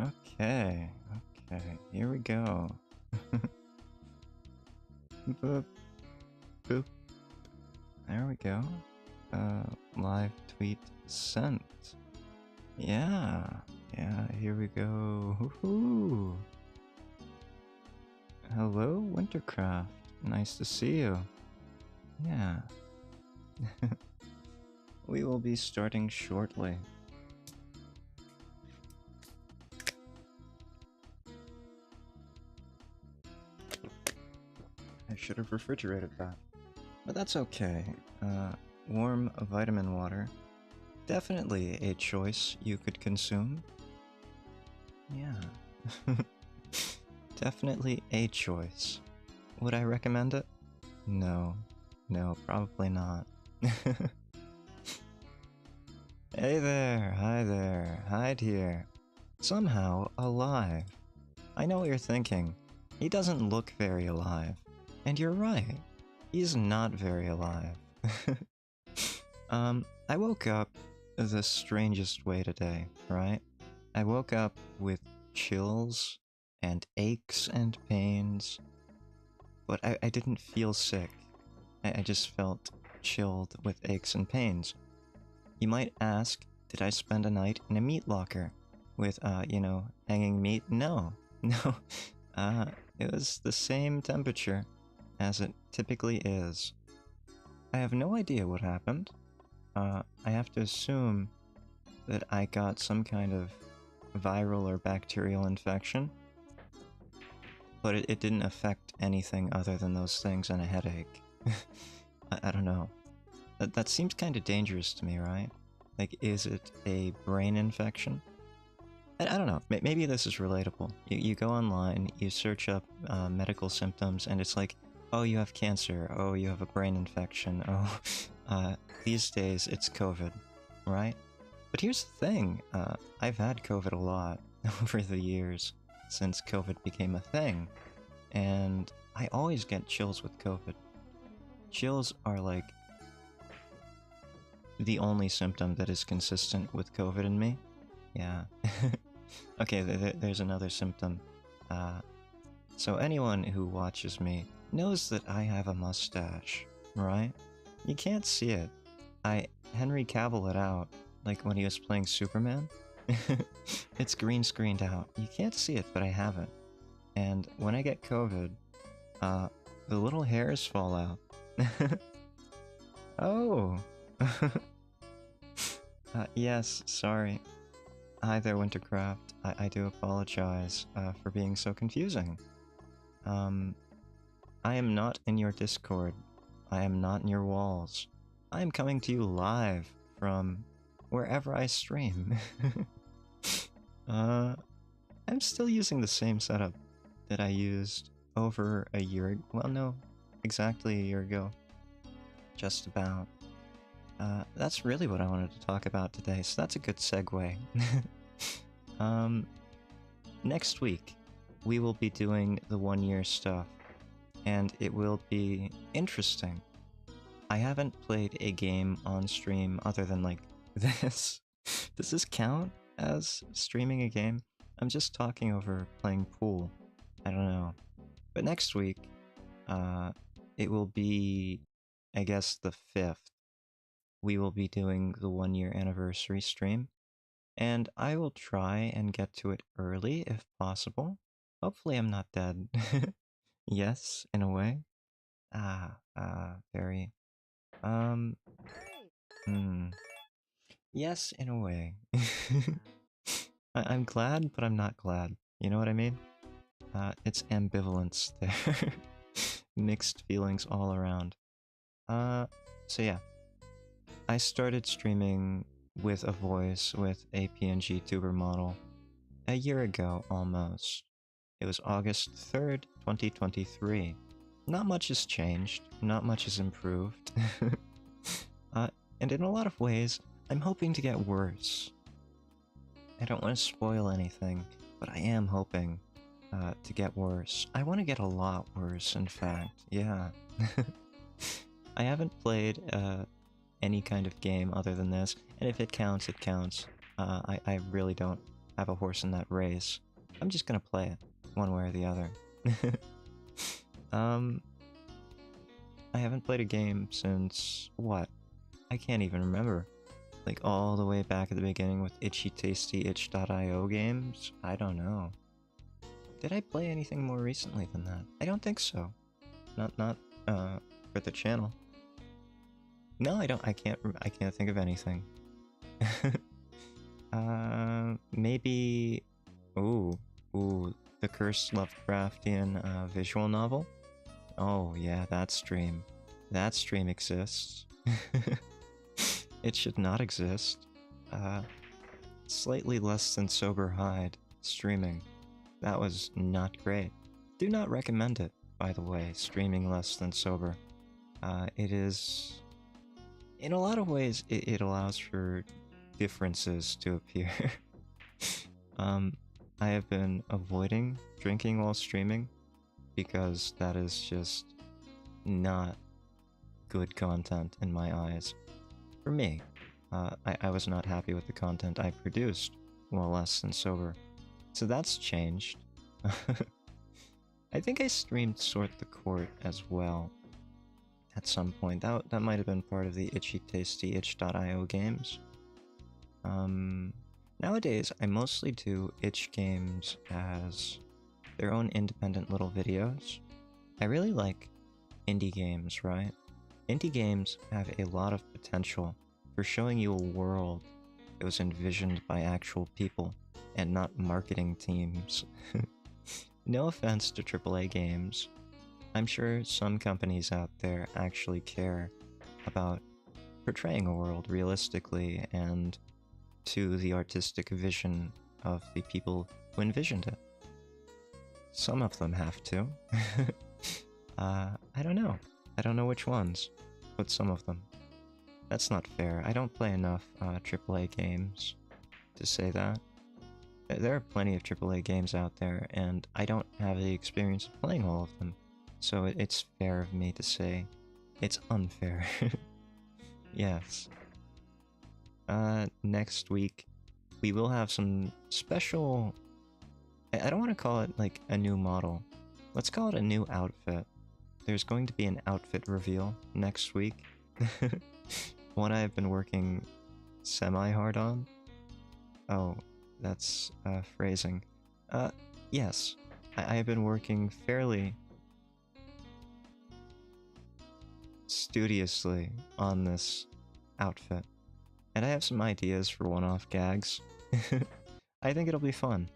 Okay, okay, here we go. Boop, boop. There we go. Live tweet sent. Yeah, here we go. Woohoo! Hello, Wintercraft. Nice to see you. Yeah. We will be starting shortly. I should have refrigerated that. But that's okay. Warm vitamin water. Definitely a choice you could consume. Yeah. Definitely a choice. Would I recommend it? No. No, probably not. Hey there, hi there, Hyde here. Somehow alive. I know what you're thinking. He doesn't look very alive. And you're right. He's not very alive. I woke up the strangest way today, right? I woke up with chills and aches and pains, but I didn't feel sick. I just felt chilled with aches and pains. You might ask, did I spend a night in a meat locker with, hanging meat? No. No. It was the same temperature as it typically is. I have no idea what happened. I have to assume that I got some kind of viral or bacterial infection, but it didn't affect anything other than those things and a headache. I don't know. That seems kind of dangerous to me, right? Like, is it a brain infection? I don't know. Maybe this is relatable. You go online, you search up medical symptoms, and it's like, oh, you have cancer. Oh, you have a brain infection. Oh, these days it's COVID, right? But here's the thing. I've had COVID a lot over the years since COVID became a thing, and I always get chills with COVID. Chills are like the only symptom that is consistent with COVID in me. Yeah. Okay, there's another symptom. So anyone who watches me knows that I have a mustache, right? You can't see it. I Henry Cavill it out, like when he was playing Superman. It's green screened out. You can't see it, but I have it. And when I get COVID, the little hairs fall out. Oh! Yes, sorry. Hi there, Wintercraft. I do apologize for being so confusing. I am not in your Discord. I am not in your walls. I am coming to you live from wherever I stream. I'm still using the same setup that I used over a year ago. Well, no, exactly a year ago. Just about. That's really what I wanted to talk about today, so that's a good segue. Next week, we will be doing the 1 year stuff, and it will be interesting. I haven't played a game on stream other than, like, this. Does this count as streaming a game? I'm just talking over playing pool. I don't know. But next week, it will be, I guess, the 5th. We will be doing the 1 year anniversary stream, and I will try and get to it early if possible. Hopefully I'm not dead. Yes, in a way. Very. Yes, in a way. I'm glad, but I'm not glad. You know what I mean? It's ambivalence there. Mixed feelings all around. So yeah. I started streaming with a voice with a PNG tuber model a year ago almost. It was August 3rd, 2023. Not much has changed, not much has improved. And in a lot of ways, I'm hoping to get worse. I don't want to spoil anything, but I am hoping to get worse. I want to get a lot worse, in fact, yeah. I haven't played any kind of game other than this, and if it counts, it counts. I really don't have a horse in that race. I'm just gonna play it, one way or the other. I haven't played a game since, what? I can't even remember. Like, all the way back at the beginning with itchy tasty itch.io games? I don't know. Did I play anything more recently than that? I don't think so. Not for the channel. No, I don't. I can't think of anything. Maybe. Ooh, the Cursed Lovecraftian visual novel. Oh yeah, that stream. That stream exists. It should not exist. Slightly less than sober Hyde streaming. That was not great. Do not recommend it, by the way, streaming less than sober. It is... In a lot of ways, it allows for differences to appear. I have been avoiding drinking while streaming because that is just not good content in my eyes. For me, I was not happy with the content I produced while less than sober. So that's changed. I think I streamed Sort the Court as well at some point. That might have been part of the itchy tasty itch.io games. Nowadays, I mostly do itch games as their own independent little videos. I really like indie games, right? Indie games have a lot of potential for showing you a world that was envisioned by actual people and not marketing teams. No offense to AAA games. I'm sure some companies out there actually care about portraying a world realistically and to the artistic vision of the people who envisioned it. Some of them have to. I don't know. I don't know which ones, but some of them. That's not fair. I don't play enough AAA games to say that. There are plenty of AAA games out there, and I don't have the experience of playing all of them. So it's fair of me to say it's unfair. Yes. Next week, we will have some special... I don't want to call it, like, a new model. Let's call it a new outfit. There's going to be an outfit reveal next week. One I've been working semi-hard on. Oh, that's, phrasing. Yes. I have been working fairly studiously on this outfit. And I have some ideas for one-off gags. I think it'll be fun.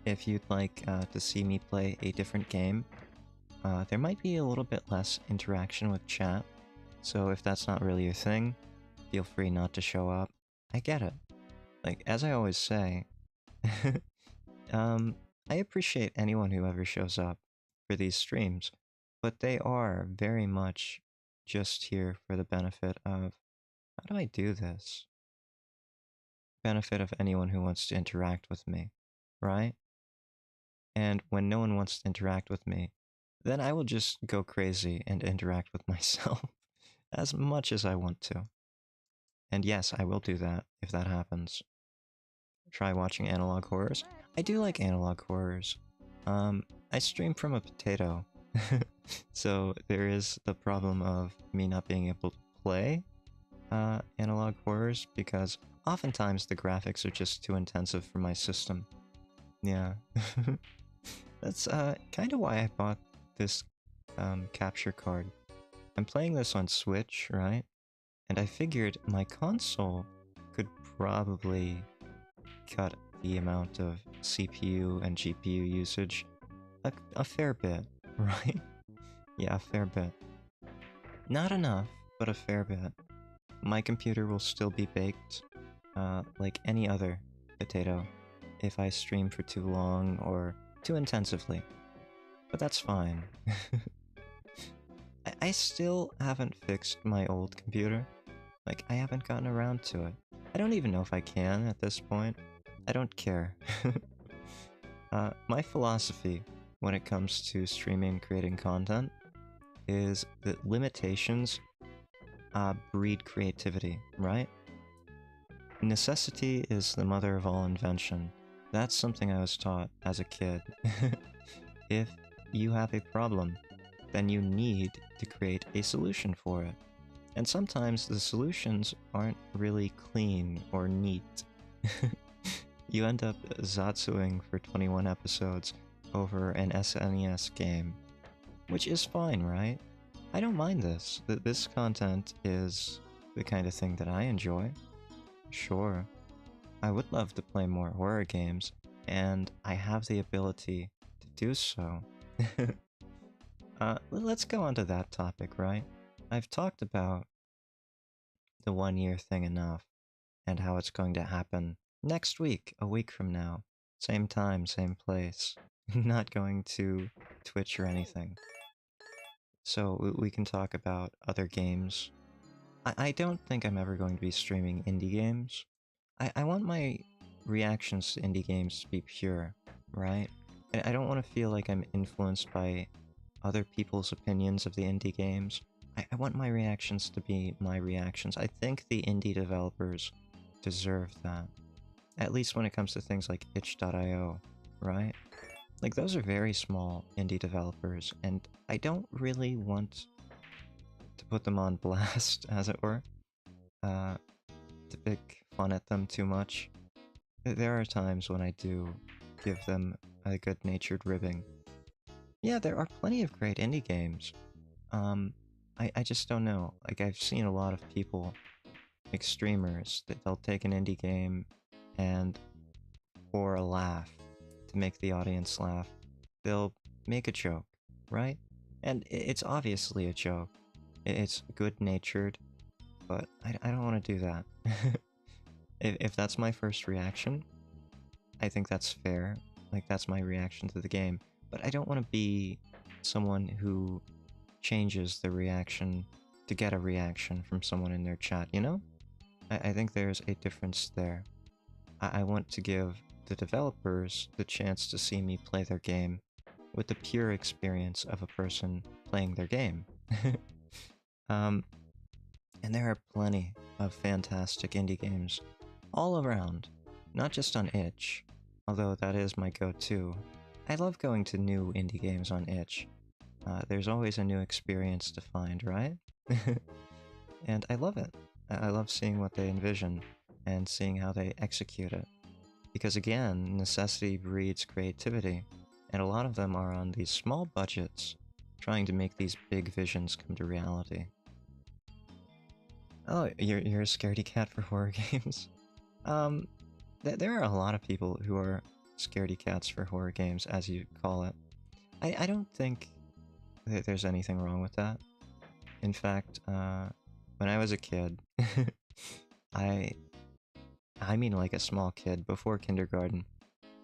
If you'd like to see me play a different game, there might be a little bit less interaction with chat, so if that's not really your thing, feel free not to show up. I get it. Like, as I always say, I appreciate anyone who ever shows up for these streams, but they are very much just here for the benefit of, how do I do this? Benefit of anyone who wants to interact with me, right? And when no one wants to interact with me, then I will just go crazy and interact with myself as much as I want to. And yes, I will do that if that happens. Try watching analog horrors. I do like analog horrors. I stream from a potato, so there is the problem of me not being able to play analog horrors because oftentimes the graphics are just too intensive for my system. Yeah. That's kind of why I bought this capture card. I'm playing this on Switch, right? And I figured my console could probably cut the amount of CPU and GPU usage a fair bit, right? Yeah, a fair bit. Not enough, but a fair bit. My computer will still be baked, like any other potato, if I stream for too long or too intensively. But that's fine. I still haven't fixed my old computer. Like, I haven't gotten around to it. I don't even know if I can at this point. I don't care. My philosophy when it comes to streaming and creating content is that limitations breed creativity, right? necessity is the mother of all invention. That's something I was taught as a kid. If you have a problem, then you need to create a solution for it. And sometimes the solutions aren't really clean or neat. You end up Zatsuing for 21 episodes over an SNES game, which is fine, right? I don't mind this. This content is the kind of thing that I enjoy. Sure, I would love to play more horror games, and I have the ability to do so. Let's go on to that topic, right? I've talked about the 1 year thing enough, and how it's going to happen next week, a week from now. Same time, same place. Not going to Twitch or anything. So we can talk about other games. I don't think I'm ever going to be streaming indie games. I want my reactions to indie games to be pure, right? I don't want to feel like I'm influenced by other people's opinions of the indie games. I want my reactions to be my reactions. I think the indie developers deserve that. At least when it comes to things like itch.io, right? Like, those are very small indie developers, and I don't really want to put them on blast, as it were, to pick fun at them too much. There are times when I do give them a good-natured ribbing. Yeah, there are plenty of great indie games. I just don't know. Like, I've seen a lot of people, like streamers, that they'll take an indie game and, for a laugh, to make the audience laugh, they'll make a joke, right? And it's obviously a joke. It's good-natured, but I don't want to do that. If that's my first reaction, I think that's fair. Like, that's my reaction to the game. But I don't want to be someone who changes the reaction to get a reaction from someone in their chat, you know? I think there's a difference there. I want to give the developers the chance to see me play their game with the pure experience of a person playing their game. And there are plenty of fantastic indie games all around, not just on itch, although that is my go-to. I love going to new indie games on itch. There's always a new experience to find, right? And I love it. I love seeing what they envision and seeing how they execute it. Because again, necessity breeds creativity, and a lot of them are on these small budgets, trying to make these big visions come to reality. Oh, you're a scaredy cat for horror games? There are a lot of people who are scaredy cats for horror games, as you call it. I don't think that there's anything wrong with that. In fact, when I was a kid, I mean like a small kid, before kindergarten,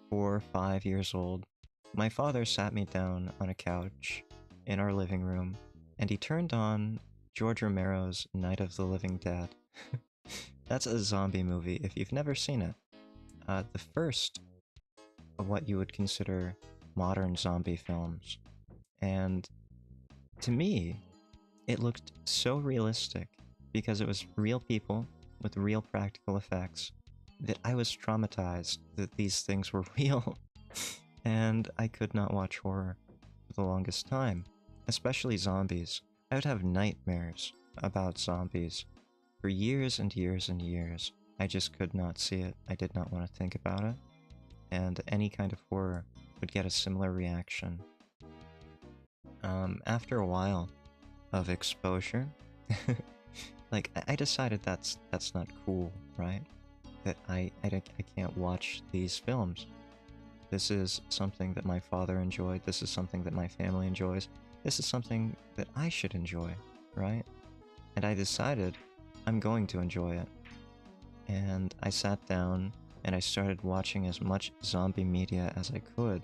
4 or 5 years old, my father sat me down on a couch in our living room, and he turned on George Romero's Night of the Living Dead. That's a zombie movie if you've never seen it. The first of what you would consider modern zombie films. And to me, it looked so realistic because it was real people with real practical effects that I was traumatized that these things were real. And I could not watch horror for the longest time, especially zombies. I would have nightmares about zombies for years and years and years. I just could not see it. I did not want to think about it. And any kind of horror would get a similar reaction. After a while of exposure, like, I decided that's not cool, right? That I can't watch these films. This is something that my father enjoyed. This is something that my family enjoys. This is something that I should enjoy, right? And I decided I'm going to enjoy it. And I sat down and I started watching as much zombie media as I could.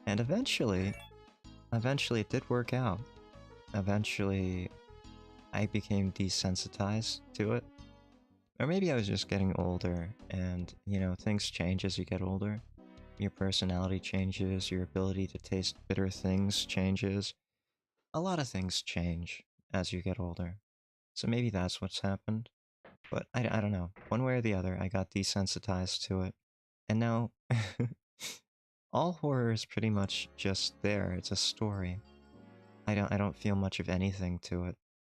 And eventually it did work out. Eventually, I became desensitized to it. Or maybe I was just getting older, and, you know, things change as you get older. Your personality changes, your ability to taste bitter things changes. A lot of things change as you get older. So maybe that's what's happened. But I don't know. One way or the other, I got desensitized to it. And now, all horror is pretty much just there. It's a story. I don't feel much of anything to it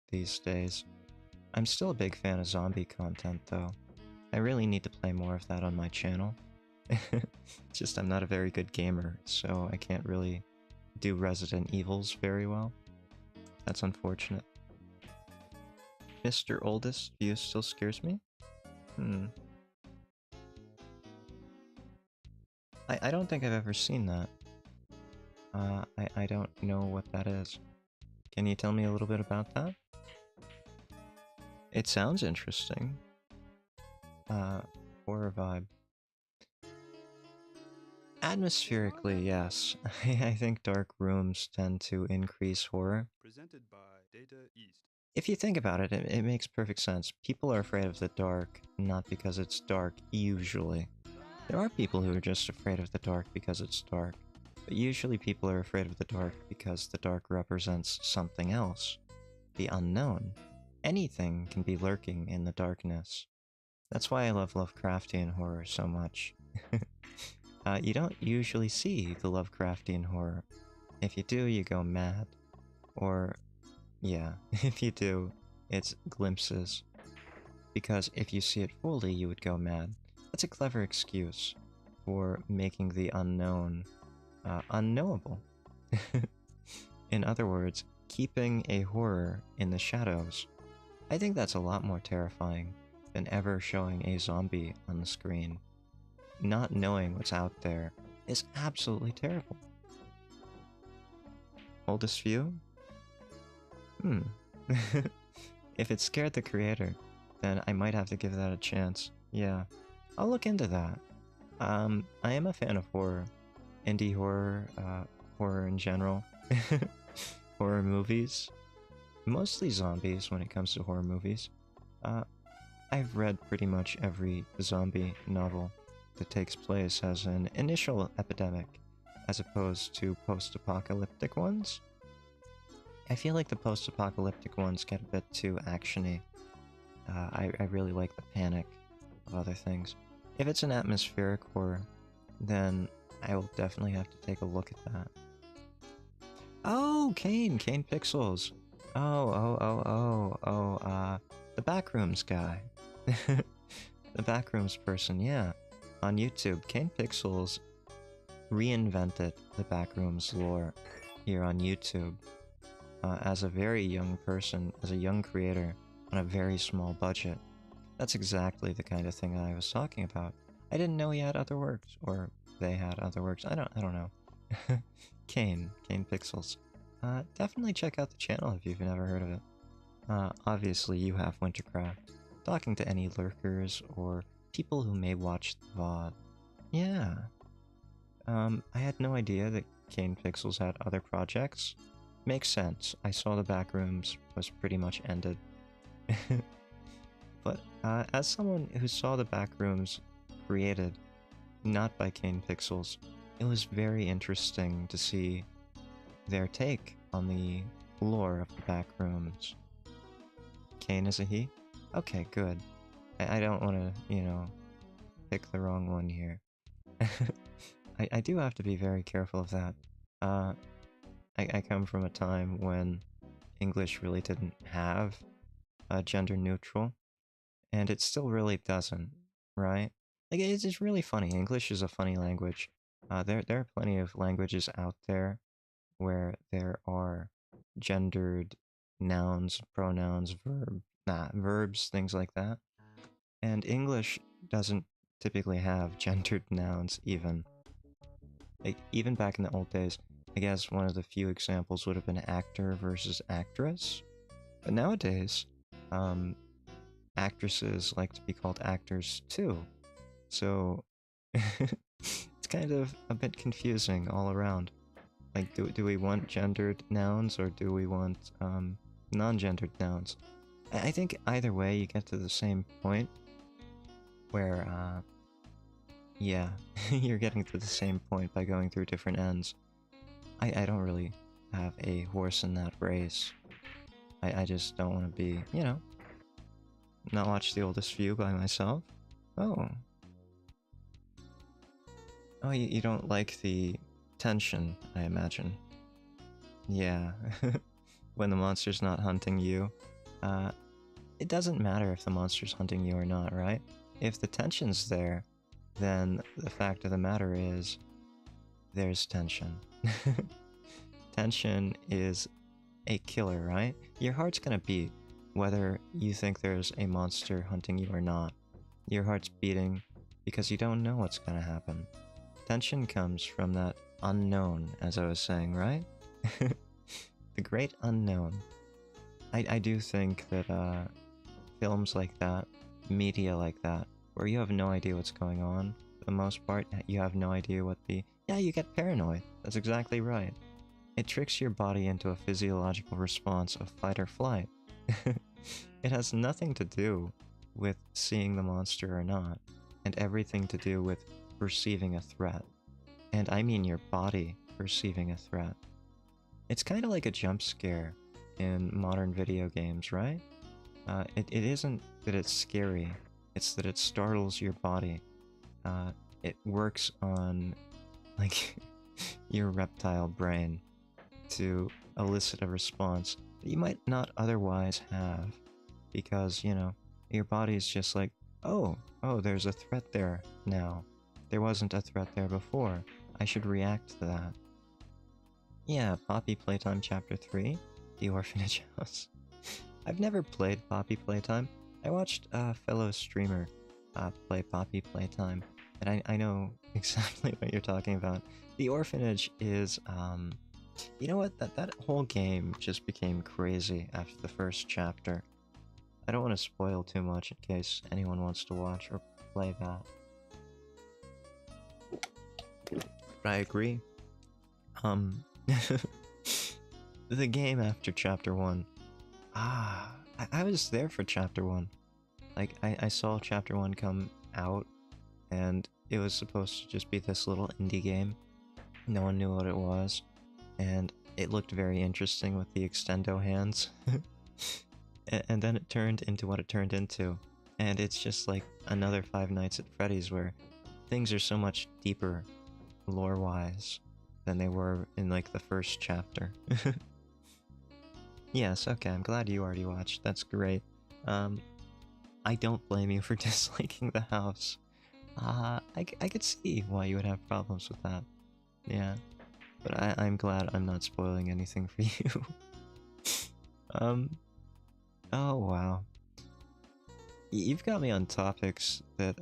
these days. I'm still a big fan of zombie content, though. I really need to play more of that on my channel. Just I'm not a very good gamer, so I can't really do Resident Evils very well. That's unfortunate. Mr. Oldest View still scares me? I don't think I've ever seen that. I don't know what that is. Can you tell me a little bit about that? It sounds interesting. Horror vibe. Atmospherically, yes. I think dark rooms tend to increase horror. Presented by Data East. If you think about it, it makes perfect sense. People are afraid of the dark, not because it's dark, usually. There are people who are just afraid of the dark because it's dark, but usually people are afraid of the dark because the dark represents something else. The unknown. Anything can be lurking in the darkness. That's why I love Lovecraftian horror so much. You don't usually see the Lovecraftian horror. If you do, you go mad. Or, yeah, if you do, it's glimpses. Because if you see it fully, you would go mad. That's a clever excuse for making the unknown unknowable. In other words, keeping a horror in the shadows. I think that's a lot more terrifying than ever showing a zombie on the screen. Not knowing what's out there is absolutely terrible. Oldest view? If it scared the creator, then I might have to give that a chance. Yeah, I'll look into that. I am a fan of horror. Indie horror, horror in general. Horror movies. Mostly zombies when it comes to horror movies. I've read pretty much every zombie novel that takes place as an initial epidemic, as opposed to post-apocalyptic ones. I feel like the post-apocalyptic ones get a bit too actiony. I really like the panic of other things. If it's an atmospheric horror, then I will definitely have to take a look at that. Oh, Kane Pixels. The Backrooms guy. The Backrooms person, yeah. On YouTube, Kane Pixels reinvented the Backrooms lore here on YouTube. As a very young person, as a young creator, on a very small budget. That's exactly the kind of thing I was talking about. I didn't know he had other works, or they had other works. I don't know. Kane Pixels. Definitely check out the channel if you've never heard of it. Obviously you have Wintercraft. Talking to any lurkers or people who may watch the VOD. Yeah. I had no idea that Kane Pixels had other projects. Makes sense. I saw the Backrooms was pretty much ended. But as someone who saw the Backrooms created, not by Kane Pixels, it was very interesting to see their take on the lore of the Backrooms. Kane is a he? Okay, good. I don't want to, you know, pick the wrong one here. I do have to be very careful of that. I come from a time when English really didn't have gender neutral, and it still really doesn't, right? Like, it's just really funny. English is a funny language. There are plenty of languages out there where there are gendered nouns, pronouns, verbs, things like that. And English doesn't typically have gendered nouns even. Like, even back in the old days, I guess one of the few examples would have been actor versus actress. But nowadays, actresses like to be called actors too. So, it's kind of a bit confusing all around. Like, do we want gendered nouns or do we want non-gendered nouns? I think either way you get to the same point where, yeah, you're getting to the same point by going through different ends. I don't really have a horse in that race. I just don't want to be, you know, Not watch The Oldest View by myself? Oh. Oh, you don't like the tension, I imagine. Yeah. When the monster's not hunting you. It doesn't matter if the monster's hunting you or not, right? If the tension's there, then the fact of the matter is, there's tension. Tension is a killer, right? Your heart's gonna beat whether you think there's a monster hunting you or not. Your heart's beating because you don't know what's gonna happen. Tension comes from that unknown, as I was saying, right? The great unknown. I do think that films like that, media like that, where you have no idea what's going on, for the most part, you have no idea what the... Yeah, you get paranoid. That's exactly right. It tricks your body into a physiological response of fight or flight. It has nothing to do with seeing the monster or not, and everything to do with perceiving a threat. And I mean your body perceiving a threat. It's kind of like a jump scare in modern video games, right? It isn't that it's scary, it's that it startles your body. It works on, like, your reptile brain to elicit a response that you might not otherwise have. Because, you know, your body's just like, oh, there's a threat there now. There wasn't a threat there before. I should react to that. Yeah, Poppy Playtime Chapter 3, The Orphanage House. I've never played Poppy Playtime. I watched a fellow streamer play Poppy Playtime, and I know exactly what you're talking about. The Orphanage is, you know what? That whole game just became crazy after the first chapter. I don't want to spoil too much in case anyone wants to watch or play that. But I agree. The game after Chapter 1. I was there for Chapter 1. Like, I saw Chapter 1 come out, and it was supposed to just be this little indie game. No one knew what it was, and it looked very interesting with the extendo hands. And then it turned into what it turned into, and it's just like another Five Nights at Freddy's where things are so much deeper, lore-wise, than they were in like the first chapter. Yes, okay, I'm glad you already watched. That's great. I don't blame you for disliking the house. I could see why you would have problems with that. Yeah. But I'm glad I'm not spoiling anything for you. Oh wow. You've got me on topics that,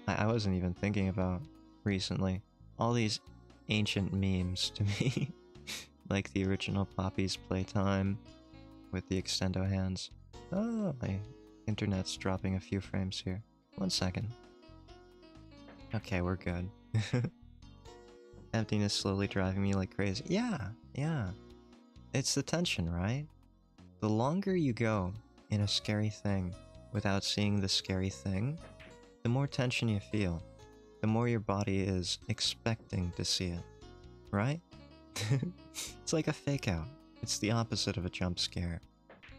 I wasn't even thinking about recently. All these ancient memes to me. Like the original Poppy's Playtime with the extendo hands. Oh, my internet's dropping a few frames here. 1 second. Okay, we're good. Emptiness slowly driving me like crazy. Yeah. It's the tension, right? The longer you go in a scary thing without seeing the scary thing, the more tension you feel. The more your body is expecting to see it. Right? It's like a fake out. It's the opposite of a jump scare.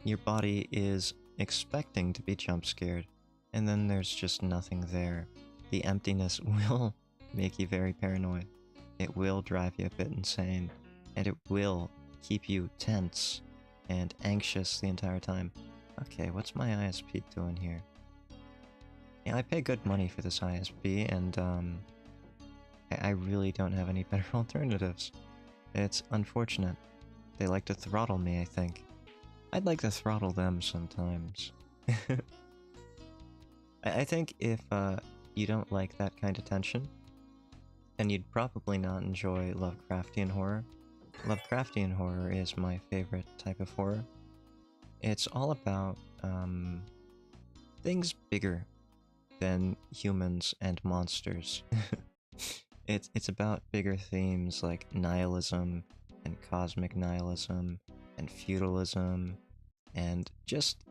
Your body is expecting to be jump scared, and then there's just nothing there. The emptiness will make you very paranoid. It will drive you a bit insane, and it will keep you tense and anxious the entire time. Okay, what's my ISP doing here? Yeah, I pay good money for this ISP, and I really don't have any better alternatives. It's unfortunate. They like to throttle me, I think. I'd like to throttle them sometimes. I think if you don't like that kind of tension, then you'd probably not enjoy Lovecraftian horror. Lovecraftian horror is my favorite type of horror. It's all about things bigger than humans and monsters. It's about bigger themes like nihilism and cosmic nihilism and feudalism and just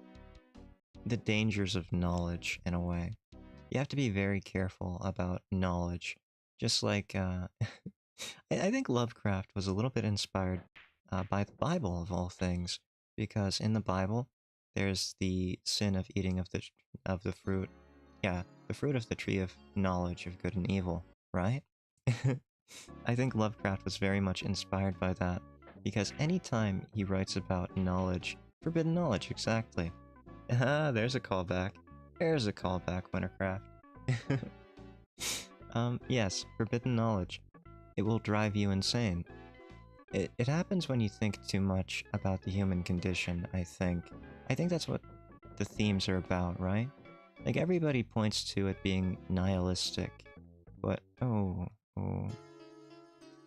the dangers of knowledge in a way. You have to be very careful about knowledge. Just like, I think Lovecraft was a little bit inspired by the Bible of all things, because in the Bible, there's the sin of eating of the fruit. Yeah, the fruit of the tree of knowledge of good and evil, right? I think Lovecraft was very much inspired by that, because anytime he writes about knowledge, forbidden knowledge, exactly. Ah, there's a callback. There's a callback, Wintercraft. Yes, forbidden knowledge. It will drive you insane. It happens when you think too much about the human condition, I think. I think that's what the themes are about, right? Like, everybody points to it being nihilistic, but oh.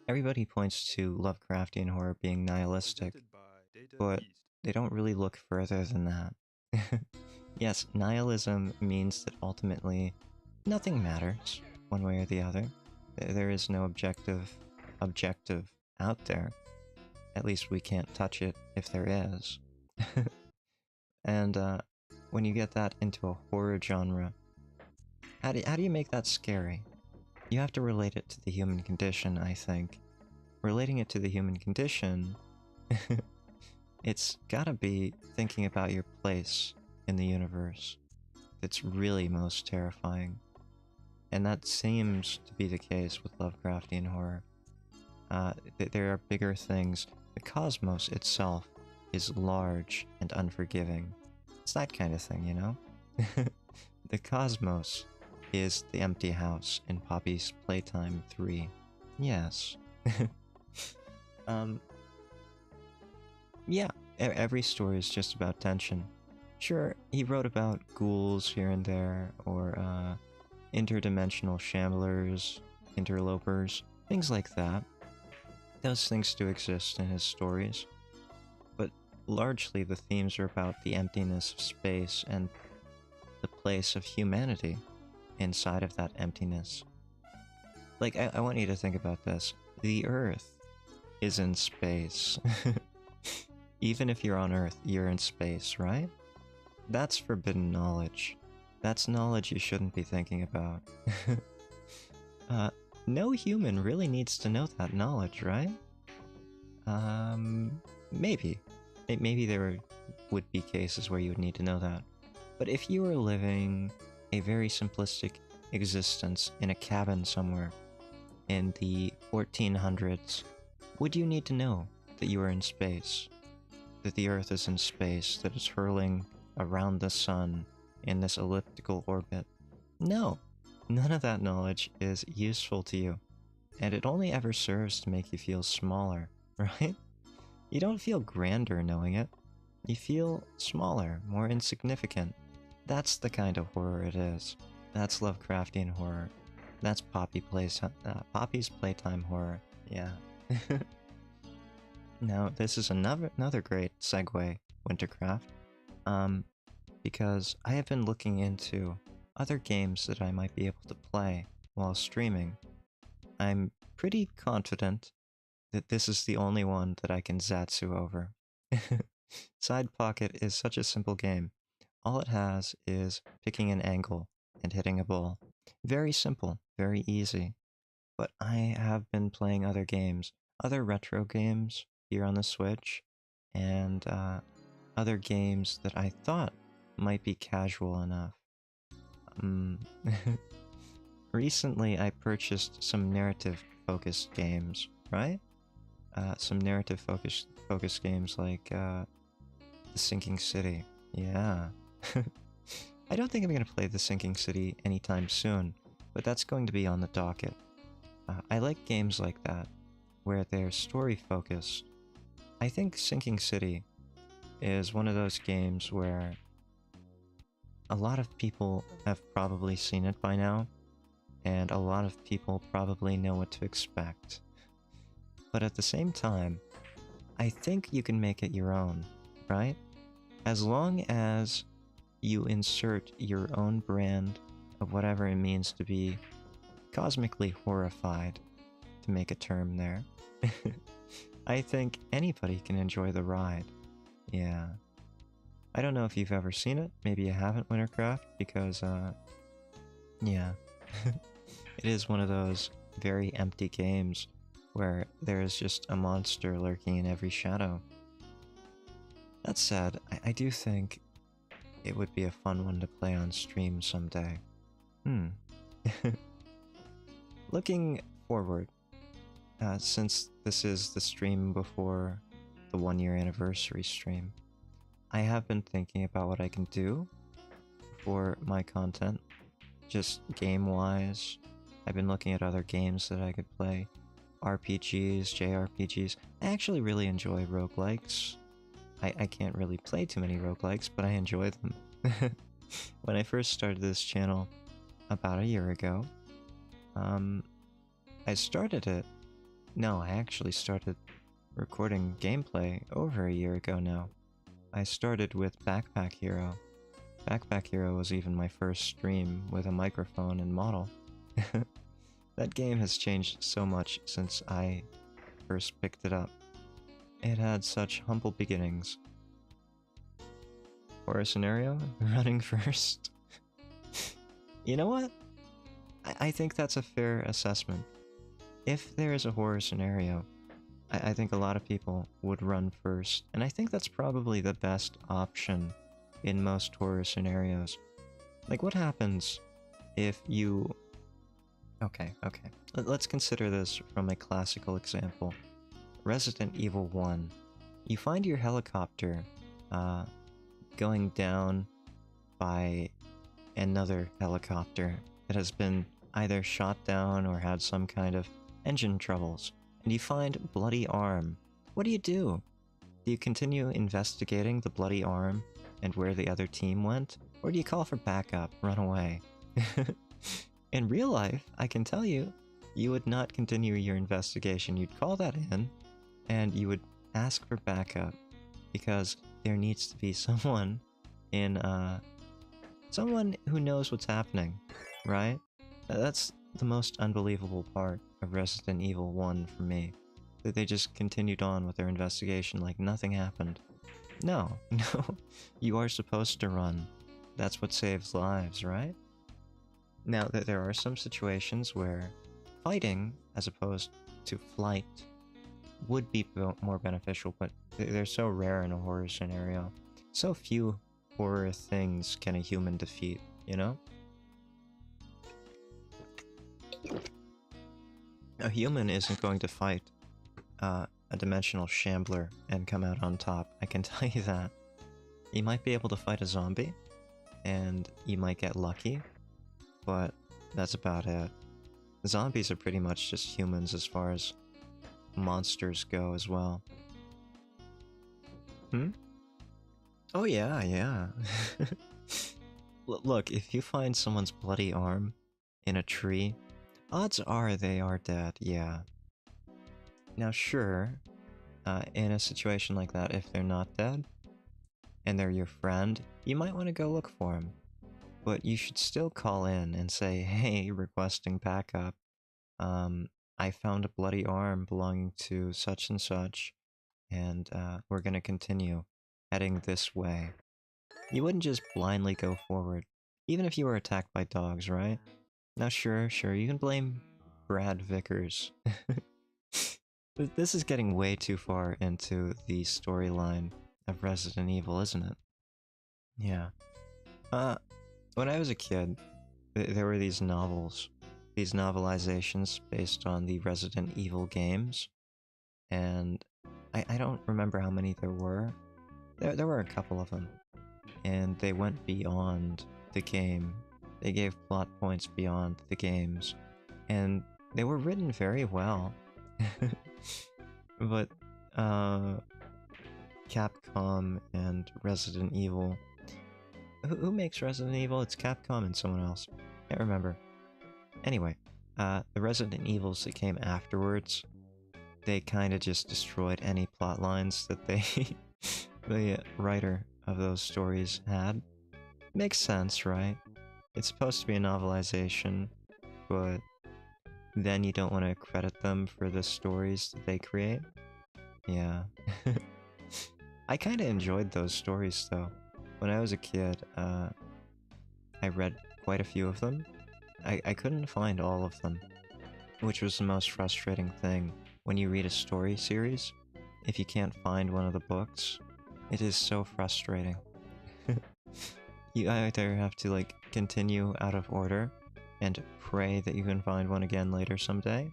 Everybody points to Lovecraftian horror being nihilistic, Presented by Data but East. they don't really look further than that. Yes, nihilism means that ultimately nothing matters, one way or the other. There is no objective out there. At least we can't touch it if there is. And when you get that into a horror genre, how do you make that scary? You have to relate it to the human condition, I think. Relating it to the human condition, it's gotta be thinking about your place in the universe that's really most terrifying. And that seems to be the case with Lovecraftian horror. There are bigger things. The cosmos itself is large and unforgiving. It's that kind of thing, you know? The cosmos is the empty house in Poppy's Playtime 3. Yes. Yeah, every story is just about tension. Sure, he wrote about ghouls here and there, or interdimensional shamblers, interlopers, things like that. Those things do exist in his stories. But largely the themes are about the emptiness of space and the place of humanity inside of that emptiness. Like, I want you to think about this. The Earth is in space. Even if you're on Earth, you're in space, right? That's forbidden knowledge. That's knowledge you shouldn't be thinking about. No human really needs to know that knowledge, right? Maybe. Maybe there would be cases where you would need to know that. But if you were living a very simplistic existence in a cabin somewhere in the 1400s, would you need to know that you are in space? That the Earth is in space, that it's hurling around the sun in this elliptical orbit? No, none of that knowledge is useful to you, and it only ever serves to make you feel smaller, right? You don't feel grander knowing it. You feel smaller, more insignificant. That's the kind of horror it is. That's Lovecraftian horror. That's Poppy's Playtime horror. Yeah. Now, this is another great segue, Wintercraft, because I have been looking into other games that I might be able to play while streaming. I'm pretty confident that this is the only one that I can Zatsu over. Side Pocket is such a simple game. All it has is picking an angle and hitting a ball. Very simple, very easy. But I have been playing other games, other retro games here on the Switch, and other games that I thought might be casual enough. Recently, I purchased some narrative-focused games, right? Some narrative-focused games like The Sinking City. Yeah. I don't think I'm going to play The Sinking City anytime soon, but that's going to be on the docket. I like games like that, where they're story-focused. I think Sinking City is one of those games where a lot of people have probably seen it by now, and a lot of people probably know what to expect. But at the same time, I think you can make it your own, right? As long as you insert your own brand of whatever it means to be cosmically horrified, to make a term there. I think anybody can enjoy the ride. Yeah. I don't know if you've ever seen it. Maybe you haven't, Wintercraft, because, yeah. It is one of those very empty games where there is just a monster lurking in every shadow. That said, I do think it would be a fun one to play on stream someday. Looking forward, since this is the stream before the 1-year anniversary stream, I have been thinking about what I can do for my content, just game-wise. I've been looking at other games that I could play, RPGs, JRPGs. I actually really enjoy roguelikes. I can't really play too many roguelikes, but I enjoy them. When I first started this channel about a year ago, I started it. No, I actually started recording gameplay over a year ago now. I started with Backpack Hero. Backpack Hero was even my first stream with a microphone and model. That game has changed so much since I first picked it up. It had such humble beginnings. Horror scenario? Running first? You know what? I think that's a fair assessment. If there is a horror scenario, I think a lot of people would run first, and I think that's probably the best option in most horror scenarios. Like, what happens if you... Okay. Let's consider this from a classical example. Resident Evil 1. You find your helicopter going down by another helicopter that has been either shot down or had some kind of engine troubles, and you find bloody arm. What do? Do you continue investigating the bloody arm and where the other team went? Or do you call for backup, run away? In real life, I can tell you, you would not continue your investigation. You'd call that in, and you would ask for backup, because there needs to be someone in, someone who knows what's happening, right? That's the most unbelievable part of Resident Evil 1 for me. That they just continued on with their investigation like nothing happened. No, you are supposed to run. That's what saves lives, right? Now, there are some situations where fighting, as opposed to flight, would be more beneficial, but they're so rare in a horror scenario. So few horror things can a human defeat, you know? A human isn't going to fight a dimensional shambler and come out on top, I can tell you that. You might be able to fight a zombie, and you might get lucky, but that's about it. Zombies are pretty much just humans as far as monsters go as well. Oh yeah. Look, if you find someone's bloody arm in a tree, odds are they are dead, yeah. Now sure, in a situation like that, if they're not dead, and they're your friend, you might want to go look for them. But you should still call in and say, hey, requesting backup. I found a bloody arm belonging to such and such, and we're gonna continue heading this way. You wouldn't just blindly go forward, even if you were attacked by dogs, right? Now sure, you can blame Brad Vickers. But this is getting way too far into the storyline of Resident Evil, isn't it? Yeah. When I was a kid, there were these novels, these novelizations based on the Resident Evil games, and I don't remember how many there were. There were a couple of them, and they went beyond the game. They gave plot points beyond the games, and they were written very well. But, Capcom and Resident Evil... Who makes Resident Evil? It's Capcom and someone else. Can't remember. Anyway, the Resident Evils that came afterwards, they kinda just destroyed any plot lines that the writer of those stories had. Makes sense, right? It's supposed to be a novelization, but then you don't want to credit them for the stories that they create? Yeah. I kinda enjoyed those stories, though. When I was a kid, I read quite a few of them. I couldn't find all of them, which was the most frustrating thing when you read a story series. If you can't find one of the books, it is so frustrating. You either have to, like, continue out of order and pray that you can find one again later someday,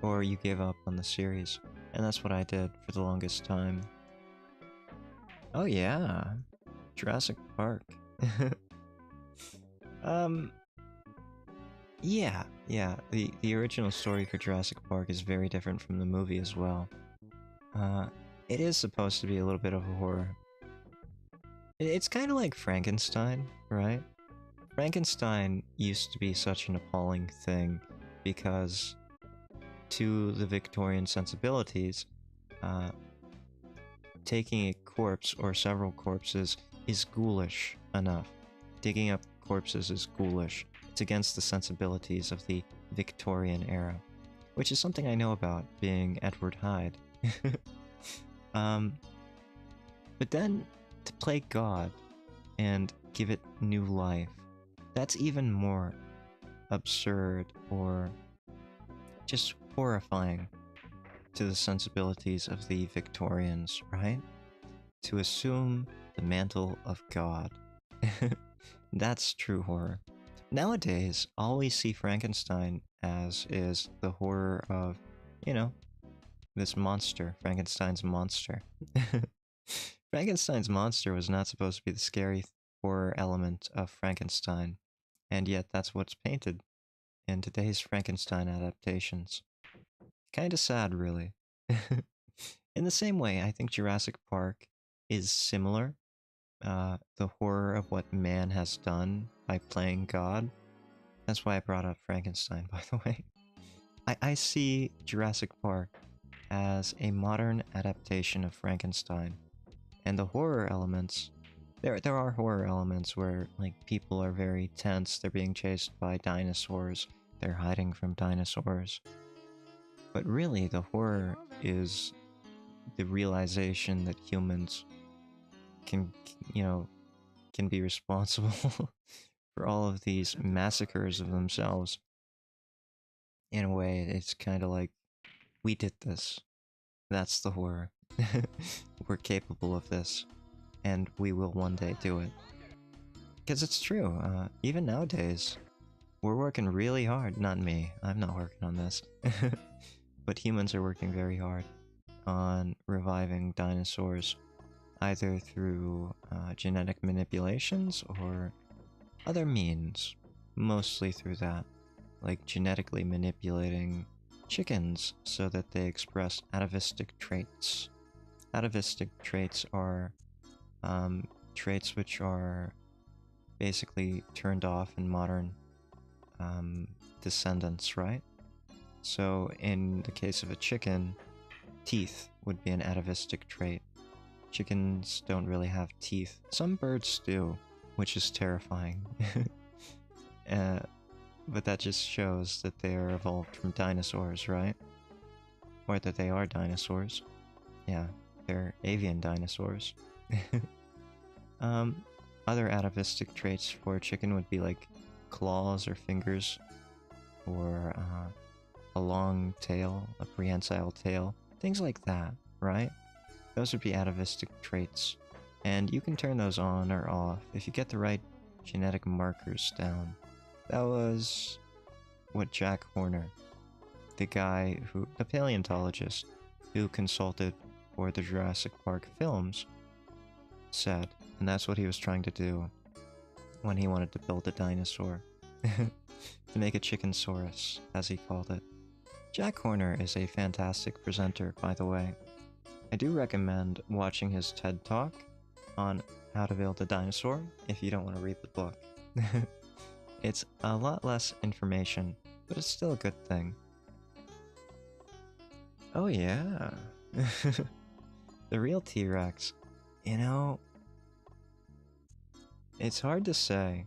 or you give up on the series. And that's what I did for the longest time. Oh yeah, Jurassic Park. Yeah, the original story for Jurassic Park is very different from the movie as well. It is supposed to be a little bit of a horror. It's kind of like Frankenstein, right? Frankenstein used to be such an appalling thing because, to the Victorian sensibilities, taking a corpse or several corpses is ghoulish enough. Digging up corpses is ghoulish. It's against the sensibilities of the Victorian era, which is something I know about, being Edward Hyde. But then, to play God and give it new life, that's even more absurd or just horrifying to the sensibilities of the Victorians, right? To assume the mantle of God. That's true horror. Nowadays, all we see Frankenstein as is the horror of, you know, this monster, Frankenstein's monster. Frankenstein's monster was not supposed to be the scary horror element of Frankenstein, and yet that's what's painted in today's Frankenstein adaptations. Kinda sad, really. In the same way, I think Jurassic Park is similar. The horror of what man has done by playing God. That's why I brought up Frankenstein, by the way. I see Jurassic Park as a modern adaptation of Frankenstein. And the horror elements, there are horror elements where, like, people are very tense, they're being chased by dinosaurs, they're hiding from dinosaurs. But really, the horror is the realization that humans can, can be responsible for all of these massacres of themselves. In a way, it's kind of like, we did this. That's the horror. We're capable of this, and we will one day do it. Because it's true, even nowadays, we're working really hard. Not me, I'm not working on this. But humans are working very hard on reviving dinosaurs, either through genetic manipulations or other means. Mostly through that, like genetically manipulating chickens so that they express atavistic traits. Atavistic traits are traits which are basically turned off in modern descendants, right? So in the case of a chicken, teeth would be an atavistic trait. Chickens don't really have teeth. Some birds do, which is terrifying. But that just shows that they are evolved from dinosaurs, right? Or that they are dinosaurs. Yeah, they're avian dinosaurs. Other atavistic traits for a chicken would be like claws or fingers, or a long tail, a prehensile tail, things like that, right? Those would be atavistic traits, and you can turn those on or off if you get the right genetic markers down. That was what Jack Horner, the paleontologist who consulted for the Jurassic Park films, said, and that's what he was trying to do when he wanted to build a dinosaur. To make a chickensaurus, as he called it. Jack Horner is a fantastic presenter, by the way. I do recommend watching his TED Talk on how to build a dinosaur if you don't want to read the book. It's a lot less information, but it's still a good thing. Oh yeah. The real T-Rex. You know, it's hard to say.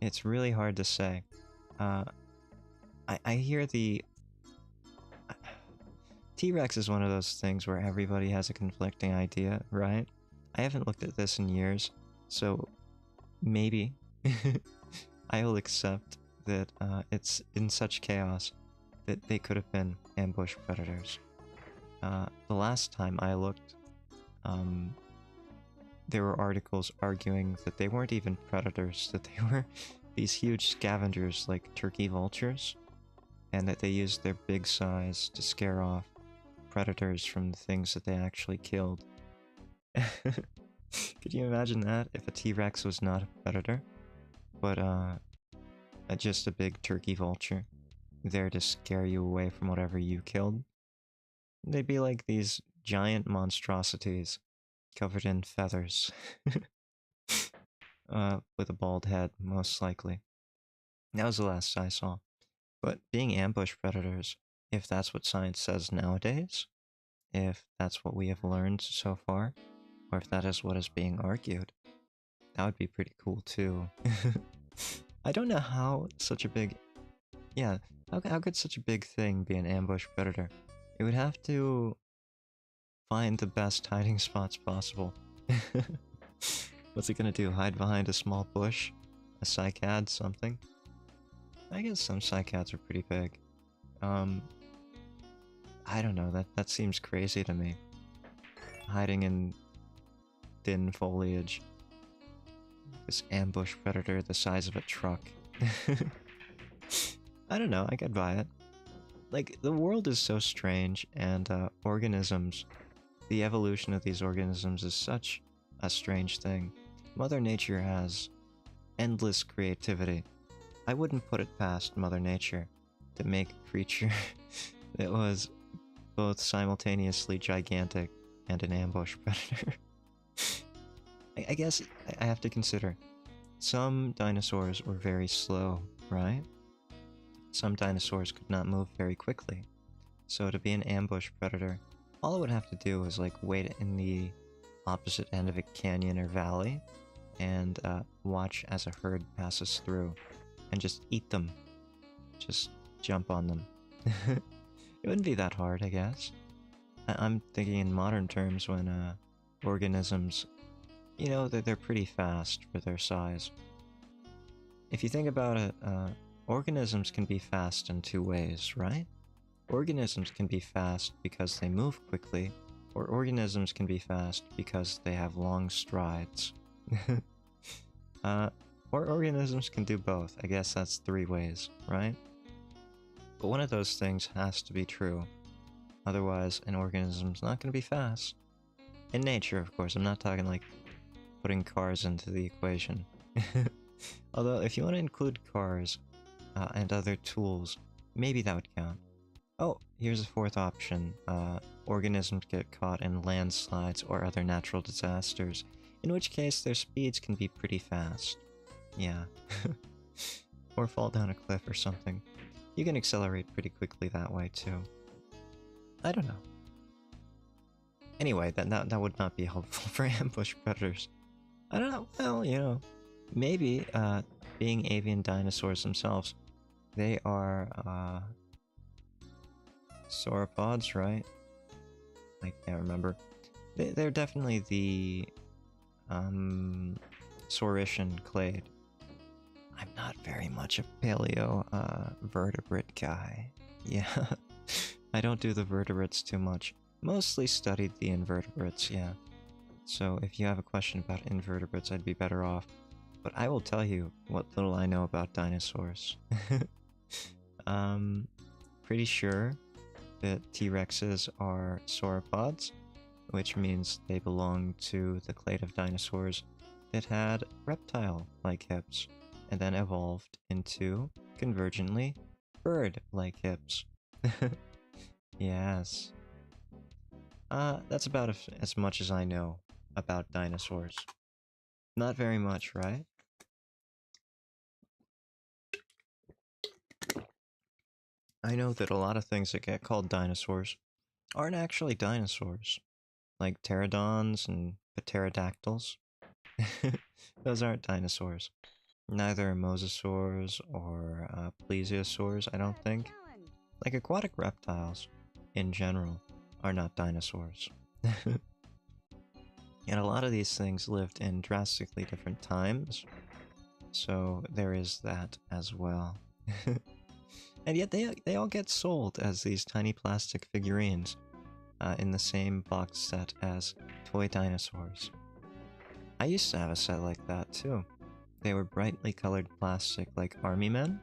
It's really hard to say. I hear the... T-Rex is one of those things where everybody has a conflicting idea, right? I haven't looked at this in years, so maybe I will accept that it's in such chaos that they could have been ambush predators. The last time I looked, there were articles arguing that they weren't even predators, that they were these huge scavengers like turkey vultures, and that they used their big size to scare off predators from the things that they actually killed. Could you imagine that, if a T-Rex was not a predator, but just a big turkey vulture, there to scare you away from whatever you killed? They'd be like these giant monstrosities, covered in feathers. With a bald head, most likely. That was the last I saw. But being ambush predators, if that's what science says nowadays, if that's what we have learned so far, or if that is what is being argued, that would be pretty cool too. I don't know how such a big... Yeah, how could such a big thing be an ambush predator? It would have to find the best hiding spots possible. What's it gonna do? Hide behind a small bush? A cycad? Something? I guess some cycads are pretty big. I don't know, that seems crazy to me. Hiding in thin foliage. This ambush predator the size of a truck. I don't know, I could buy it. Like, the world is so strange, and organisms, the evolution of these organisms is such a strange thing. Mother Nature has endless creativity. I wouldn't put it past Mother Nature to make a creature that was both simultaneously gigantic and an ambush predator. I guess I have to consider, some dinosaurs were very slow, right? Some dinosaurs could not move very quickly. So to be an ambush predator, all it would have to do is like wait in the opposite end of a canyon or valley and watch as a herd passes through and just eat them. Just jump on them. It wouldn't be that hard, I guess. I'm thinking in modern terms when organisms, you know, they're pretty fast for their size. If you think about it, organisms can be fast in two ways, right? Organisms can be fast because they move quickly, or organisms can be fast because they have long strides. Or organisms can do both. I guess that's three ways, right? But one of those things has to be true. Otherwise, an organism's not going to be fast. In nature, of course. I'm not talking like putting cars into the equation. Although, if you want to include cars and other tools, maybe that would count. Oh, here's a fourth option. Organisms get caught in landslides or other natural disasters, in which case their speeds can be pretty fast. Yeah. Or fall down a cliff or something. You can accelerate pretty quickly that way too. I don't know. Anyway, that would not be helpful for ambush predators. I don't know, well, you know, maybe, being avian dinosaurs themselves, they are, sauropods, right? I can't remember. They're definitely the, Saurischian clade. I'm not very much a paleo, vertebrate guy. Yeah. I don't do the vertebrates too much. Mostly studied the invertebrates, yeah. So if you have a question about invertebrates, I'd be better off. But I will tell you what little I know about dinosaurs. Pretty sure that T-Rexes are sauropods, which means they belong to the clade of dinosaurs that had reptile-like hips, and then evolved into, convergently, bird-like hips. Yes. That's about as much as I know about dinosaurs. Not very much, right? I know that a lot of things that get called dinosaurs aren't actually dinosaurs. Like pterodons and pterodactyls. Those aren't dinosaurs. Neither are mosasaurs or plesiosaurs, I don't think. Like aquatic reptiles, in general, are not dinosaurs. And a lot of these things lived in drastically different times, so there is that as well. And yet they all get sold as these tiny plastic figurines in the same box set as toy dinosaurs. I used to have a set like that too. They were brightly colored plastic, like army men.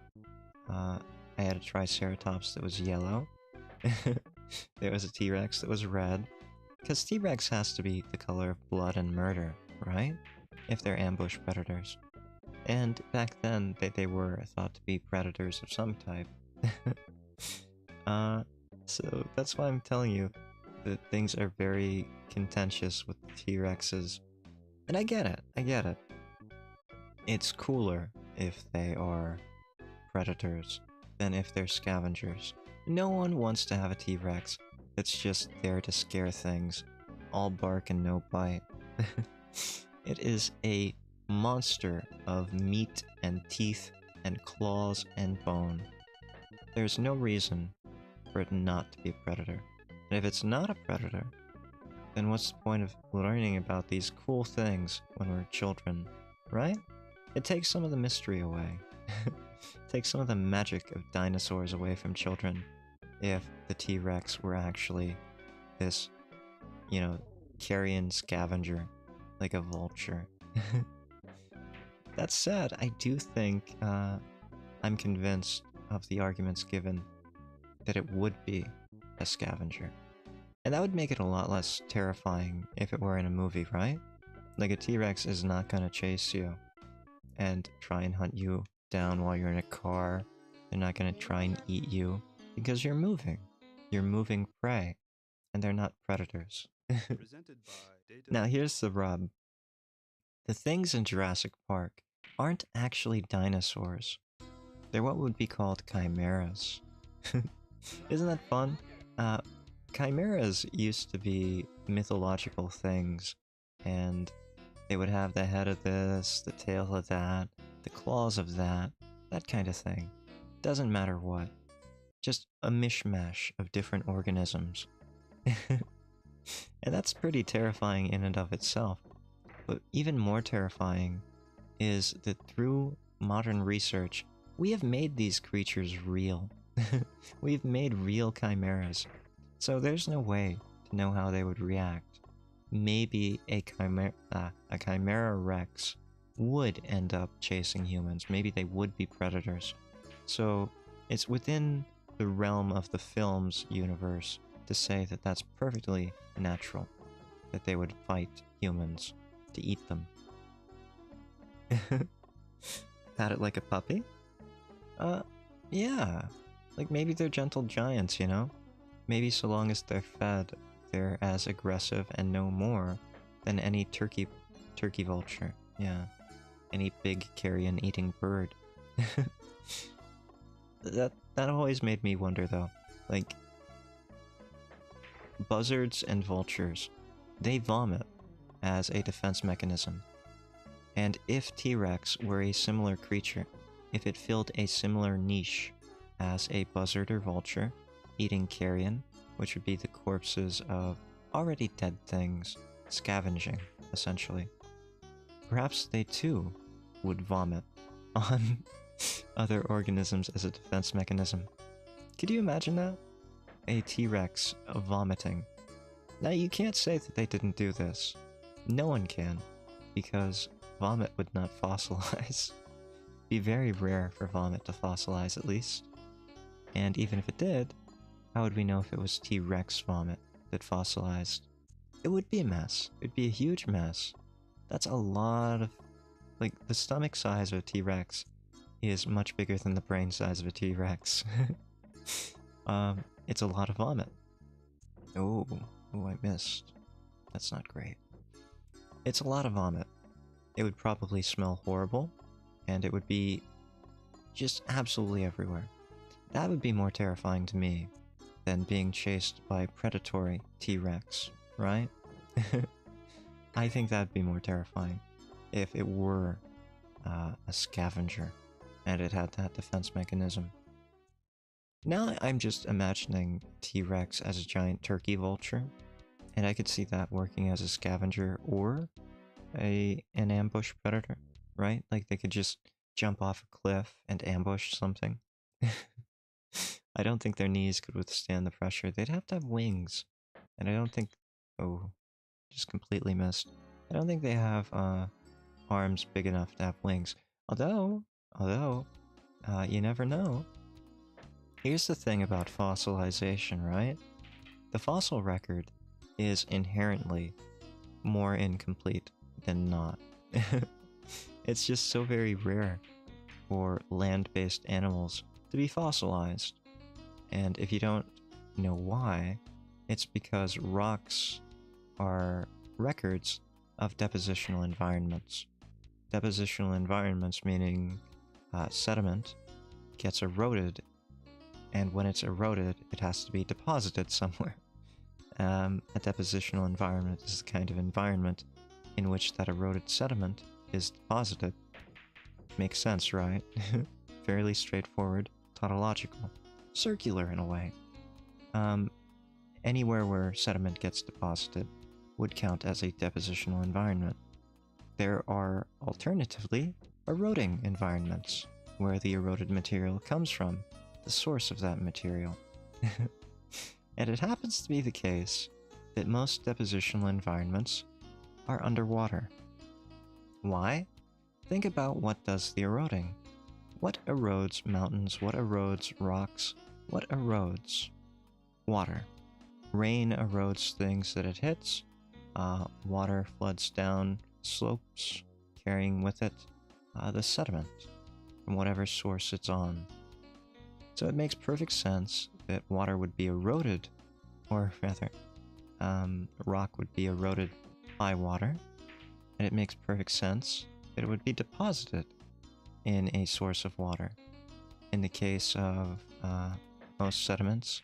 I had a Triceratops that was yellow. There was a T-Rex that was red. Because T-Rex has to be the color of blood and murder, right? If they're ambush predators. And back then, they were thought to be predators of some type. So that's why I'm telling you that things are very contentious with the T-Rexes. And I get it, I get it. It's cooler if they are predators than if they're scavengers. No one wants to have a T-Rex that's just there to scare things, all bark and no bite. It is a monster of meat and teeth and claws and bone. There's no reason for it not to be a predator. And if it's not a predator, then what's the point of learning about these cool things when we're children, right? It takes some of the mystery away. It takes some of the magic of dinosaurs away from children if the T-Rex were actually this, you know, carrion scavenger, like a vulture. That said, I do think I'm convinced of the arguments given that it would be a scavenger. And that would make it a lot less terrifying if it were in a movie, right? Like a T-Rex is not gonna chase you and try and hunt you down while you're in a car. They're not gonna try and eat you because you're moving. You're moving prey, and they're not predators. Presented by Data Now East. here's the rub. The things in Jurassic Park aren't actually dinosaurs. They're what would be called chimeras. Isn't that fun? Chimeras used to be mythological things, and they would have the head of this, the tail of that, the claws of that kind of thing. Doesn't matter what. Just a mishmash of different organisms. And that's pretty terrifying in and of itself. But even more terrifying is that through modern research, we have made these creatures real. We've made real chimeras. So there's no way to know how they would react. Maybe a chimera rex would end up chasing humans. Maybe they would be predators. So it's within the realm of the film's universe to say that that's perfectly natural, that they would fight humans to eat them. Pat it like a puppy? Yeah. Like maybe they're gentle giants, you know? Maybe so long as they're fed, they're as aggressive and no more than any turkey vulture. Yeah. Any big carrion eating bird. That always made me wonder though. Like buzzards and vultures, they vomit as a defense mechanism. And if T-Rex were a similar creature, if it filled a similar niche as a buzzard or vulture, eating carrion, which would be the corpses of already dead things, scavenging, essentially, perhaps they too would vomit on other organisms as a defense mechanism. Could you imagine that? A T-Rex vomiting. Now you can't say that they didn't do this. No one can, because vomit would not fossilize. Be very rare for vomit to fossilize at least. And even if it did, how would we know if it was T-Rex vomit that fossilized? It would be a mess. It'd be a huge mess. That's a lot of... Like, the stomach size of a T-Rex is much bigger than the brain size of a T-Rex. It's a lot of vomit. Oh, I missed. That's not great. It's a lot of vomit. It would probably smell horrible, and it would be just absolutely everywhere. That would be more terrifying to me than being chased by predatory T-Rex, right? I think that'd be more terrifying if it were a scavenger and it had that defense mechanism. Now I'm just imagining T-Rex as a giant turkey vulture, and I could see that working as a scavenger or an ambush predator, right? Like they could just jump off a cliff and ambush something. I don't think their knees could withstand the pressure. They'd have to have wings. And I don't think... Oh, just completely missed. I don't think they have arms big enough to have wings. Although, you never know. Here's the thing about fossilization, right? The fossil record is inherently more incomplete than not. It's just so very rare for land-based animals to be fossilized. And if you don't know why, it's because rocks are records of depositional environments. Depositional environments meaning sediment gets eroded, and when it's eroded, it has to be deposited somewhere. A depositional environment is the kind of environment in which that eroded sediment is deposited. Makes sense, right? Fairly straightforward, tautological, circular in a way. Anywhere where sediment gets deposited would count as a depositional environment. There are alternatively eroding environments, where the eroded material comes from, the source of that material. And it happens to be the case that most depositional environments are underwater. Why? Think about what does the eroding. What erodes mountains? What erodes rocks? What erodes? Water. Rain erodes things that it hits. Water floods down slopes, carrying with it the sediment from whatever source it's on. So it makes perfect sense that water would be eroded, or rather, rock would be eroded by water, and it makes perfect sense that it would be deposited in a source of water. In the case of most sediments,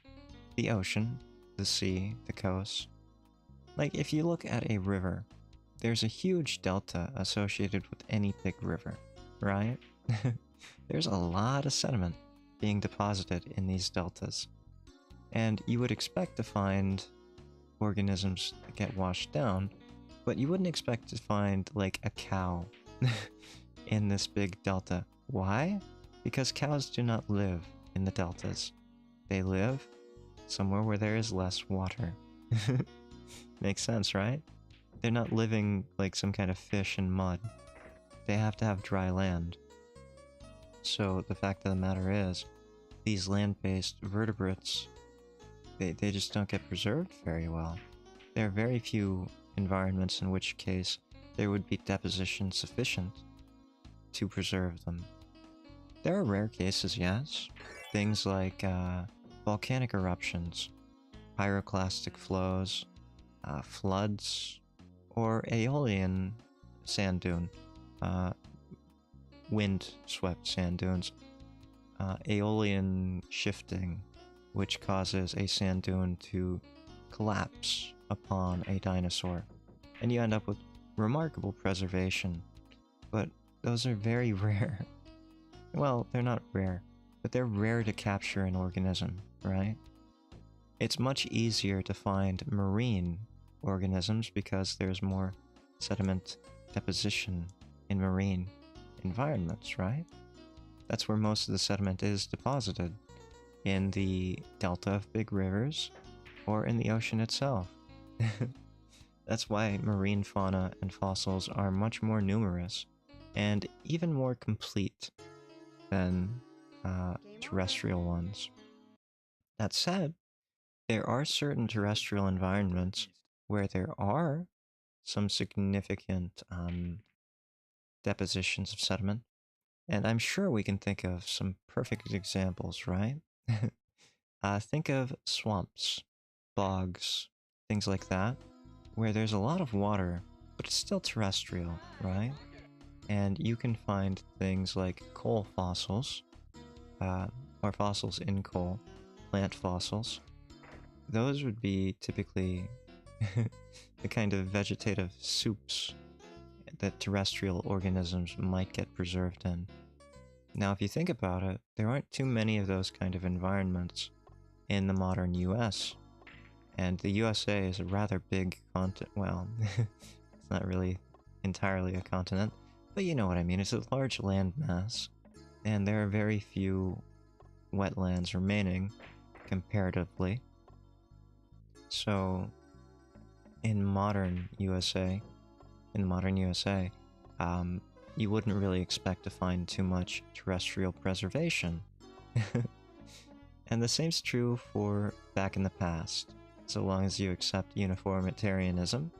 the ocean, the sea, the coast. Like, if you look at a river, there's a huge delta associated with any big river, right? There's a lot of sediment being deposited in these deltas. And you would expect to find organisms that get washed down, but you wouldn't expect to find, like, a cow in this big delta. Why? Because cows do not live in the deltas. They live somewhere where there is less water. Makes sense, right? They're not living like some kind of fish in mud. They have to have dry land. So the fact of the matter is, these land-based vertebrates, they just don't get preserved very well. There are very few environments in which case there would be deposition sufficient to preserve them. There are rare cases, yes. Things like volcanic eruptions, pyroclastic flows, floods, or aeolian sand dune, wind-swept sand dunes, aeolian shifting, which causes a sand dune to collapse upon a dinosaur, and you end up with remarkable preservation. But those are very rare. Well, they're not rare, but they're rare to capture an organism, right? It's much easier to find marine organisms because there's more sediment deposition in marine environments, right? That's where most of the sediment is deposited, in the delta of big rivers or in the ocean itself. That's why marine fauna and fossils are much more numerous and even more complete than terrestrial ones. That said, there are certain terrestrial environments where there are some significant depositions of sediment, and I'm sure we can think of some perfect examples, right? Think of swamps, bogs, things like that, where there's a lot of water, but it's still terrestrial, right? And you can find things like coal fossils, or fossils in coal, plant fossils. Those would be typically the kind of vegetative soups that terrestrial organisms might get preserved in. Now, if you think about it, there aren't too many of those kind of environments in the modern US. And the USA is a rather big continent. Well, it's not really entirely a continent, but you know what I mean. It's a large landmass, and there are very few wetlands remaining, comparatively. So, in modern USA, in modern USA, you wouldn't really expect to find too much terrestrial preservation. And the same's true for back in the past, so long as you accept uniformitarianism.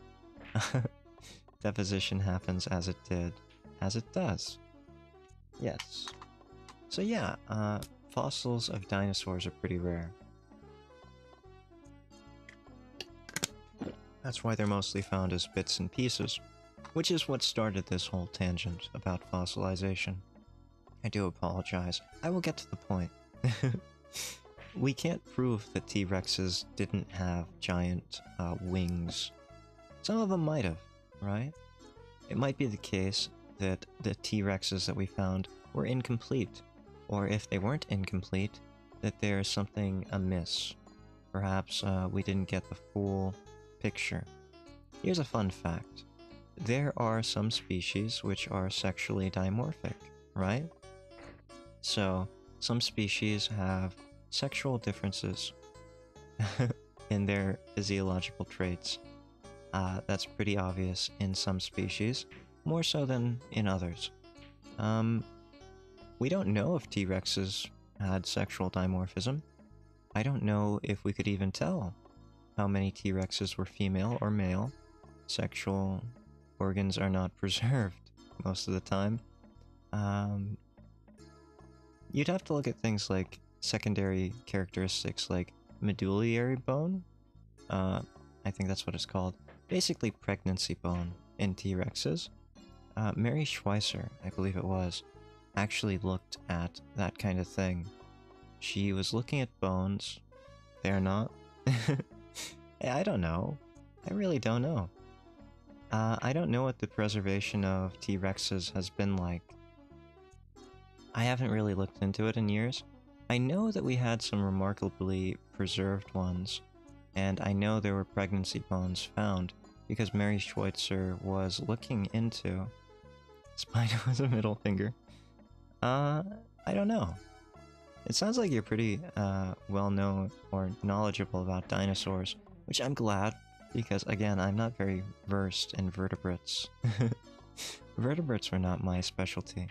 Deposition happens as it did, as it does. Yes. So yeah, fossils of dinosaurs are pretty rare. That's why they're mostly found as bits and pieces, which is what started this whole tangent about fossilization. I do apologize. I will get to the point. We can't prove that T-Rexes didn't have giant wings. Some of them might have, right? It might be the case that the T-Rexes that we found were incomplete, or if they weren't incomplete, that there's something amiss. Perhaps we didn't get the full picture. Here's a fun fact. There are some species which are sexually dimorphic, right? So, some species have sexual differences in their physiological traits. That's pretty obvious in some species, more so than in others. We don't know if T-Rexes had sexual dimorphism. I don't know if we could even tell how many T-Rexes were female or male. Sexual organs are not preserved most of the time. You'd have to look at things like secondary characteristics like medullary bone. I think that's what it's called. Basically pregnancy bone in T-Rexes. Mary Schweitzer, I believe it was, actually looked at that kind of thing. She was looking at bones. They're not. I don't know. I really don't know. I don't know what the preservation of T-Rexes has been like. I haven't really looked into it in years. I know that we had some remarkably preserved ones, and I know there were pregnancy bones found, because Mary Schweitzer was looking into... Spider was a middle finger. I don't know. It sounds like you're pretty well-known or knowledgeable about dinosaurs, which I'm glad, because again, I'm not very versed in vertebrates. Vertebrates were not my specialty.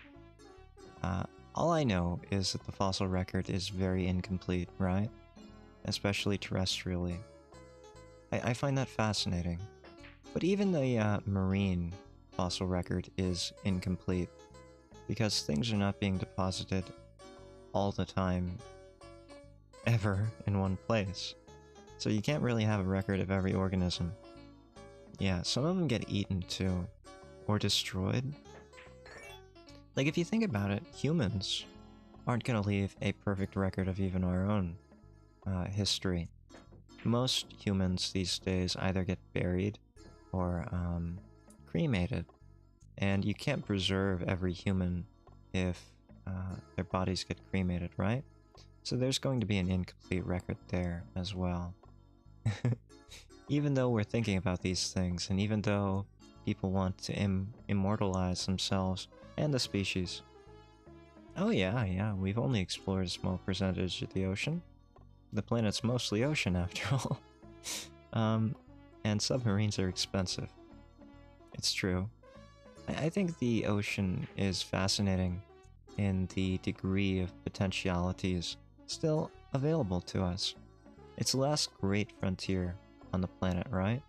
All I know is that the fossil record is very incomplete, right? Especially terrestrially. I find that fascinating. But even the marine fossil record is incomplete, because things are not being deposited all the time, ever, in one place. So you can't really have a record of every organism. Yeah, some of them get eaten too, or destroyed. Like, if you think about it, humans aren't gonna leave a perfect record of even our own history. Most humans these days either get buried or cremated, and you can't preserve every human if their bodies get cremated, right? So there's going to be an incomplete record there as well. Even though we're thinking about these things, and even though people want to immortalize themselves and the species. Oh yeah, we've only explored a small percentage of the ocean. The planet's mostly ocean after all. And submarines are expensive. It's true. I think the ocean is fascinating in the degree of potentialities still available to us. It's the last great frontier on the planet, right?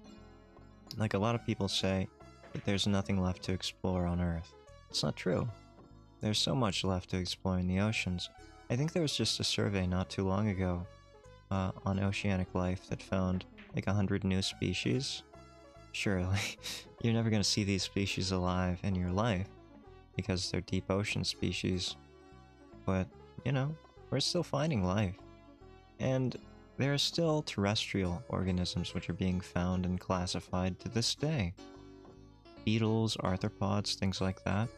Like, a lot of people say that there's nothing left to explore on Earth. It's not true. There's so much left to explore in the oceans. I think there was just a survey not too long ago on oceanic life that found like 100 new species. Surely, you're never going to see these species alive in your life because they're deep ocean species. But, you know, we're still finding life. And there are still terrestrial organisms which are being found and classified to this day. Beetles, arthropods, things like that.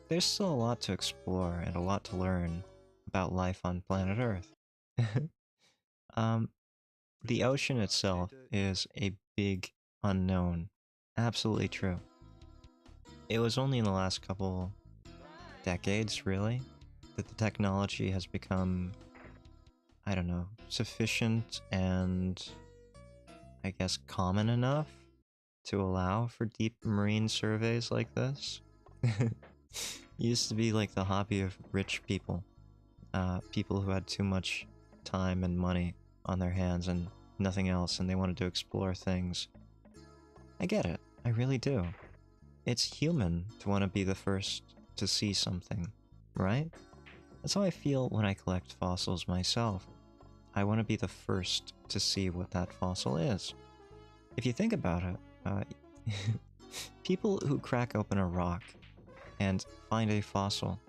There's still a lot to explore and a lot to learn about life on planet Earth. The ocean itself is a big unknown. Absolutely true. It was only in the last couple decades, really, that the technology has become, I don't know, sufficient and, I guess, common enough to allow for deep marine surveys like this. It used to be like the hobby of rich people. People who had too much time and money on their hands and nothing else, and they wanted to explore things. I get it. I really do. It's human to want to be the first to see something, right? That's how I feel when I collect fossils myself. I want to be the first to see what that fossil is. If you think about it, people who crack open a rock and find a fossil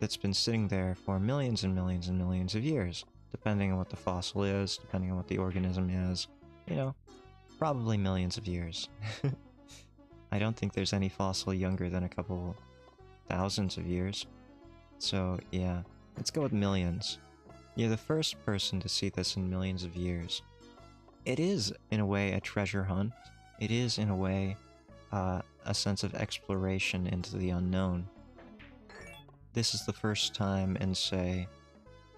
that's been sitting there for millions and millions and millions of years, depending on what the fossil is, depending on what the organism is, you know, probably millions of years. I don't think there's any fossil younger than a couple thousands of years. So yeah, let's go with millions. You're the first person to see this in millions of years. It is, in a way, a treasure hunt. It is, in a way, a sense of exploration into the unknown. This is the first time in, say,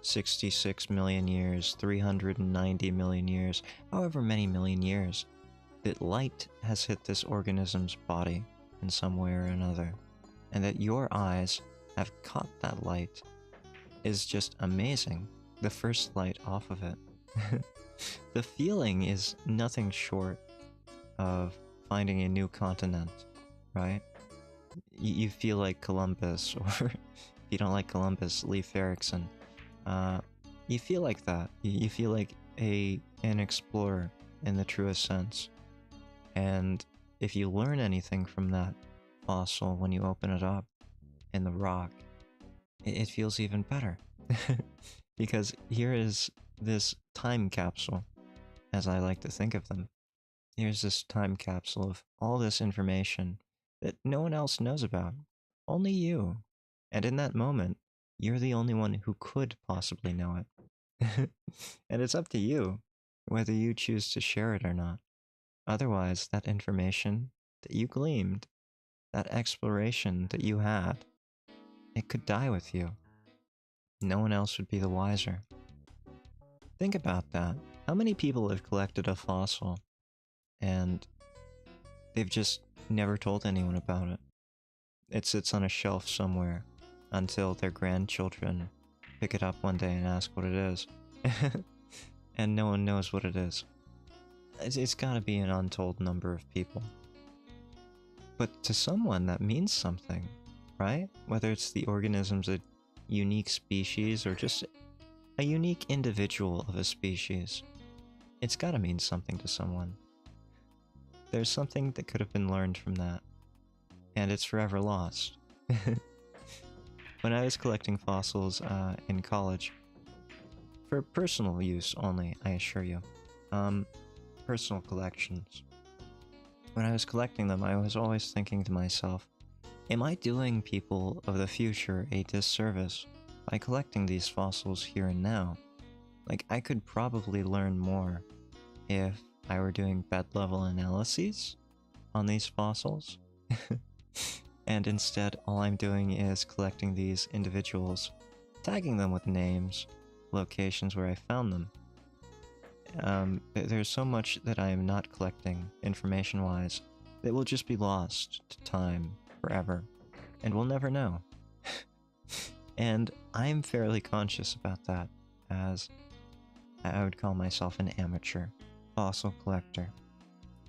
66 million years, 390 million years, however many million years, that light has hit this organism's body in some way or another, and that your eyes have caught that light is just amazing. The first light off of it. The feeling is nothing short of finding a new continent, right? You feel like Columbus, or if you don't like Columbus, Leif Erikson. You feel like that. You feel like an explorer in the truest sense. And if you learn anything from that fossil when you open it up in the rock, it feels even better. Because here is this time capsule, as I like to think of them. Here's this time capsule of all this information that no one else knows about. Only you. And in that moment, you're the only one who could possibly know it. And it's up to you whether you choose to share it or not. Otherwise, that information that you gleaned, that exploration that you had, it could die with you. No one else would be the wiser. Think about that. How many people have collected a fossil and they've just never told anyone about it? It sits on a shelf somewhere until their grandchildren pick it up one day and ask what it is. And no one knows what it is. It's gotta be an untold number of people. But to someone that means something, right? Whether it's the organism's a unique species or just a unique individual of a species, it's gotta mean something to someone. There's something that could have been learned from that, and it's forever lost. When I was collecting fossils in college, for personal use only, I assure you, personal collections, when I was collecting them, I was always thinking to myself, am I doing people of the future a disservice by collecting these fossils here and now? Like, I could probably learn more if I were doing bed level analyses on these fossils. And instead, all I'm doing is collecting these individuals, tagging them with names, locations where I found them. There's so much that I am not collecting, information-wise, that will just be lost to time forever, and we'll never know. And I'm fairly conscious about that, as I would call myself an amateur fossil collector.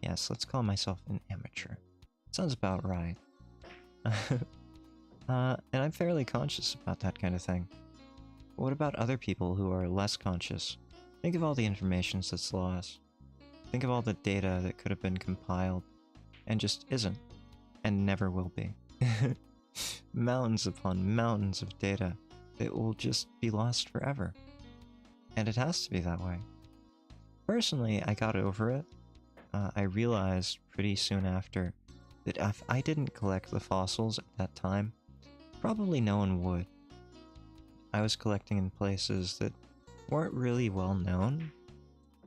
Yes, let's call myself an amateur. Sounds about right. And I'm fairly conscious about that kind of thing. What about other people who are less conscious? Think of all the information that's lost. Think of all the data that could have been compiled and just isn't, and never will be. Mountains upon mountains of data that will just be lost forever. And it has to be that way. Personally, I got over it. I realized pretty soon after that if I didn't collect the fossils at that time, probably no one would. I was collecting in places that weren't really well known,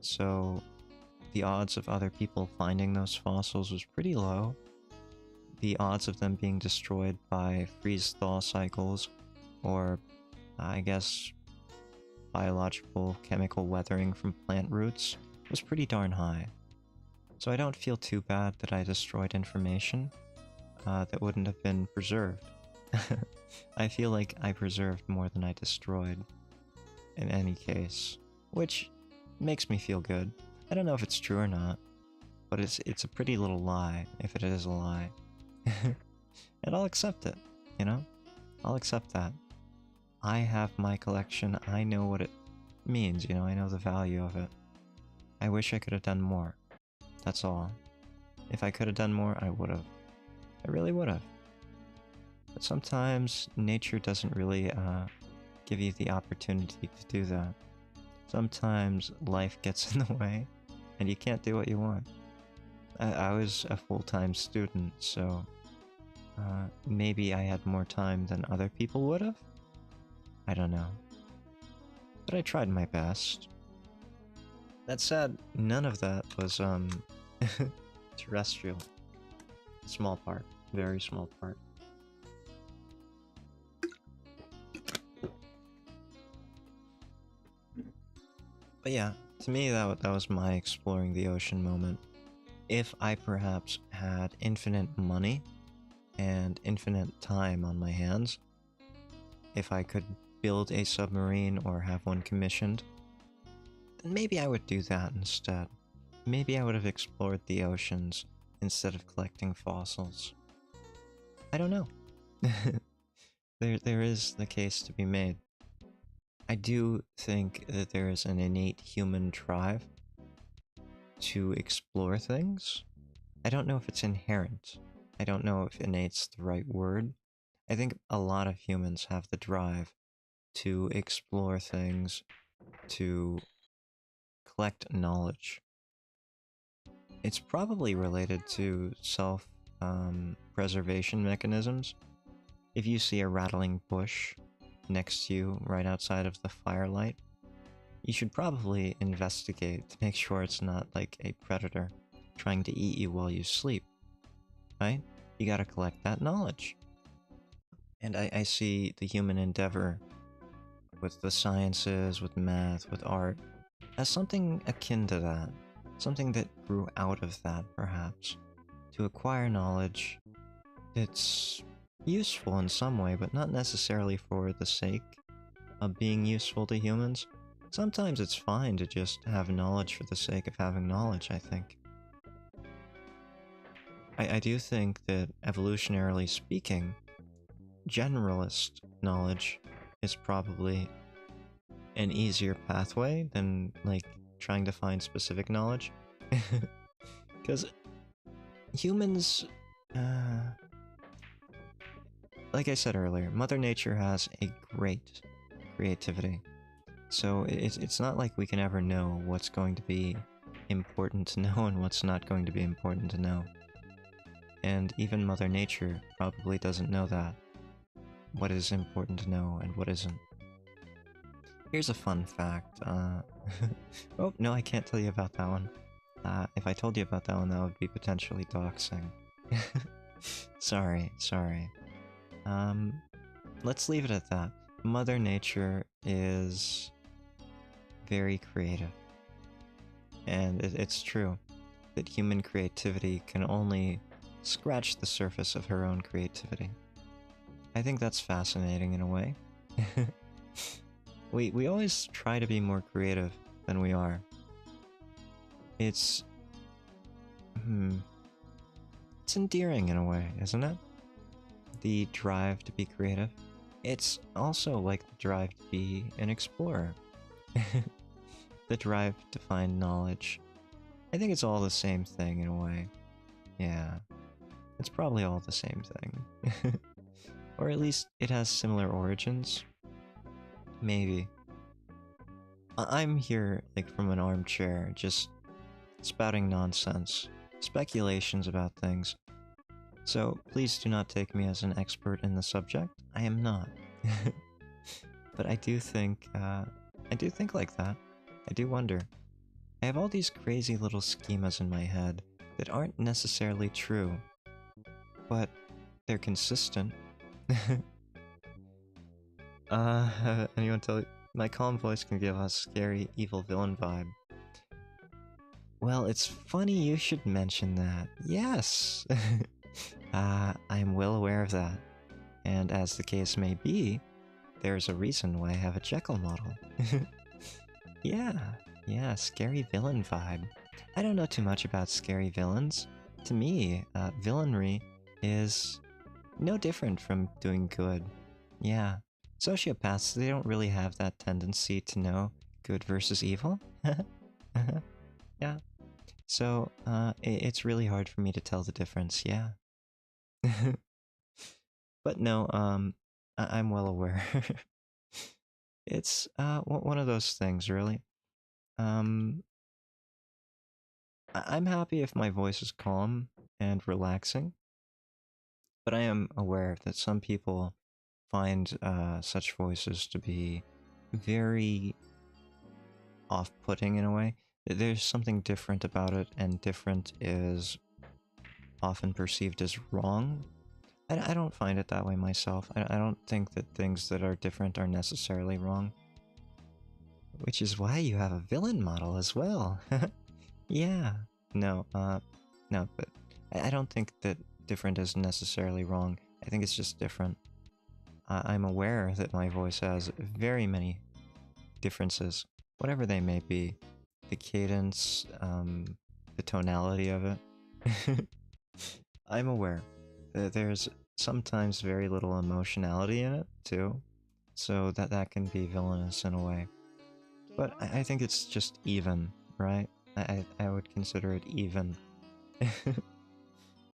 so the odds of other people finding those fossils was pretty low. The odds of them being destroyed by freeze-thaw cycles, or I guess biological chemical weathering from plant roots, was pretty darn high. So I don't feel too bad that I destroyed information that wouldn't have been preserved. I feel like I preserved more than I destroyed in any case, which makes me feel good. I don't know if it's true or not, but it's a pretty little lie if it is a lie. And I'll accept it, you know? I'll accept that. I have my collection, I know what it means, you know, I know the value of it. I wish I could have done more. That's all. If I could have done more, I would have. I really would have. But sometimes nature doesn't really give you the opportunity to do that. Sometimes life gets in the way, and you can't do what you want. I was a full-time student, so maybe I had more time than other people would have? I don't know. But I tried my best. That said, none of that was terrestrial. Small part. Very small part. But yeah, to me that was my exploring the ocean moment. If I perhaps had infinite money and infinite time on my hands, if I could build a submarine or have one commissioned, then maybe I would do that instead. Maybe I would have explored the oceans instead of collecting fossils. I don't know. There is the case to be made. I do think that there is an innate human drive to explore things. I don't know if it's inherent. I don't know if innate's the right word. I think a lot of humans have the drive to explore things, to collect knowledge. It's probably related to self-preservation mechanisms. If you see a rattling bush next to you right outside of the firelight, you should probably investigate to make sure it's not like a predator trying to eat you while you sleep, right? You gotta collect that knowledge. And I see the human endeavor with the sciences, with math, with art, as something akin to that. Something that grew out of that, perhaps. To acquire knowledge that's useful in some way, but not necessarily for the sake of being useful to humans. Sometimes it's fine to just have knowledge for the sake of having knowledge, I think. I do think that, evolutionarily speaking, generalist knowledge is probably an easier pathway than, like, trying to find specific knowledge. Because humans, like I said earlier, Mother Nature has a great creativity. So it's not like we can ever know what's going to be important to know and what's not going to be important to know. And even Mother Nature probably doesn't know that. What is important to know and what isn't. Here's a fun fact. Oh, no, I can't tell you about that one. If I told you about that one, that would be potentially doxing. Sorry. Let's leave it at that. Mother Nature is very creative. And it's true that human creativity can only scratch the surface of her own creativity. I think that's fascinating in a way. We always try to be more creative than we are. It's endearing in a way, isn't it? The drive to be creative. It's also like the drive to be an explorer. The drive to find knowledge. I think it's all the same thing in a way. Yeah. It's probably all the same thing. Or at least it has similar origins. Maybe. I'm here, like, from an armchair, just spouting nonsense. Speculations about things. So please do not take me as an expert in the subject. I am not. But I do think like that. I do wonder. I have all these crazy little schemas in my head that aren't necessarily true, but they're consistent. Anyone tell... My calm voice can give a scary, evil villain vibe. Well, it's funny you should mention that. Yes! I'm well aware of that. And as the case may be, there's a reason why I have a Jekyll model. Yeah, scary villain vibe. I don't know too much about scary villains. To me, villainry is no different from doing good. Yeah, sociopaths, they don't really have that tendency to know good versus evil. Yeah, so it's really hard for me to tell the difference, yeah. But no, I'm well aware. It's one of those things, really. Um, I'm happy if my voice is calm and relaxing, but I am aware that some people find such voices to be very off-putting in a way. There's something different about it, and different is often perceived as wrong. I don't find it that way myself. I don't think that things that are different are necessarily wrong. Which is why you have a villain model as well. Yeah. No, no, but I don't think that different is necessarily wrong. I think it's just different. I'm aware that my voice has very many differences, whatever they may be. The cadence, the tonality of it. I'm aware that there's sometimes very little emotionality in it, too. So that can be villainous in a way. But I think it's just even, right? I would consider it even.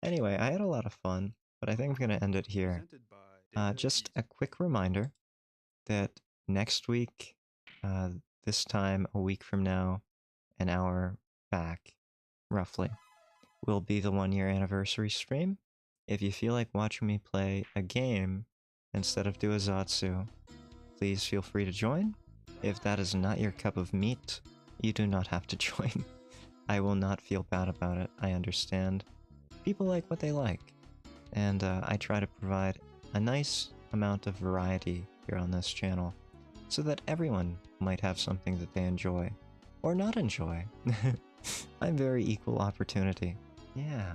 Anyway, I had a lot of fun, but I think I'm going to end it here. Presented by Just a quick reminder that next week, this time a week from now, an hour back, roughly, will be the 1-year anniversary stream. If you feel like watching me play a game instead of do a Zatsu, please feel free to join. If that is not your cup of meat, you do not have to join. I will not feel bad about it, I understand. People like what they like, and I try to provide a nice amount of variety here on this channel, so that everyone might have something that they enjoy, or not enjoy. I'm very equal opportunity. Yeah.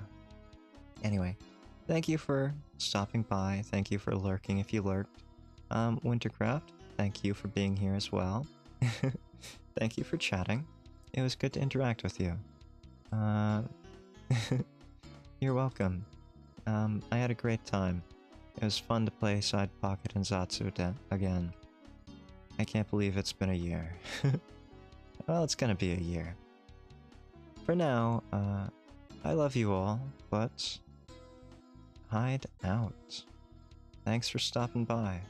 Anyway, thank you for stopping by, thank you for lurking if you lurked. Wintercraft, thank you for being here as well. Thank you for chatting. It was good to interact with you. You're welcome. I had a great time. It was fun to play Side Pocket and Zatsudan again. I can't believe it's been a year. Well, it's gonna be a year. For now, I love you all, but Hyde out. Thanks for stopping by.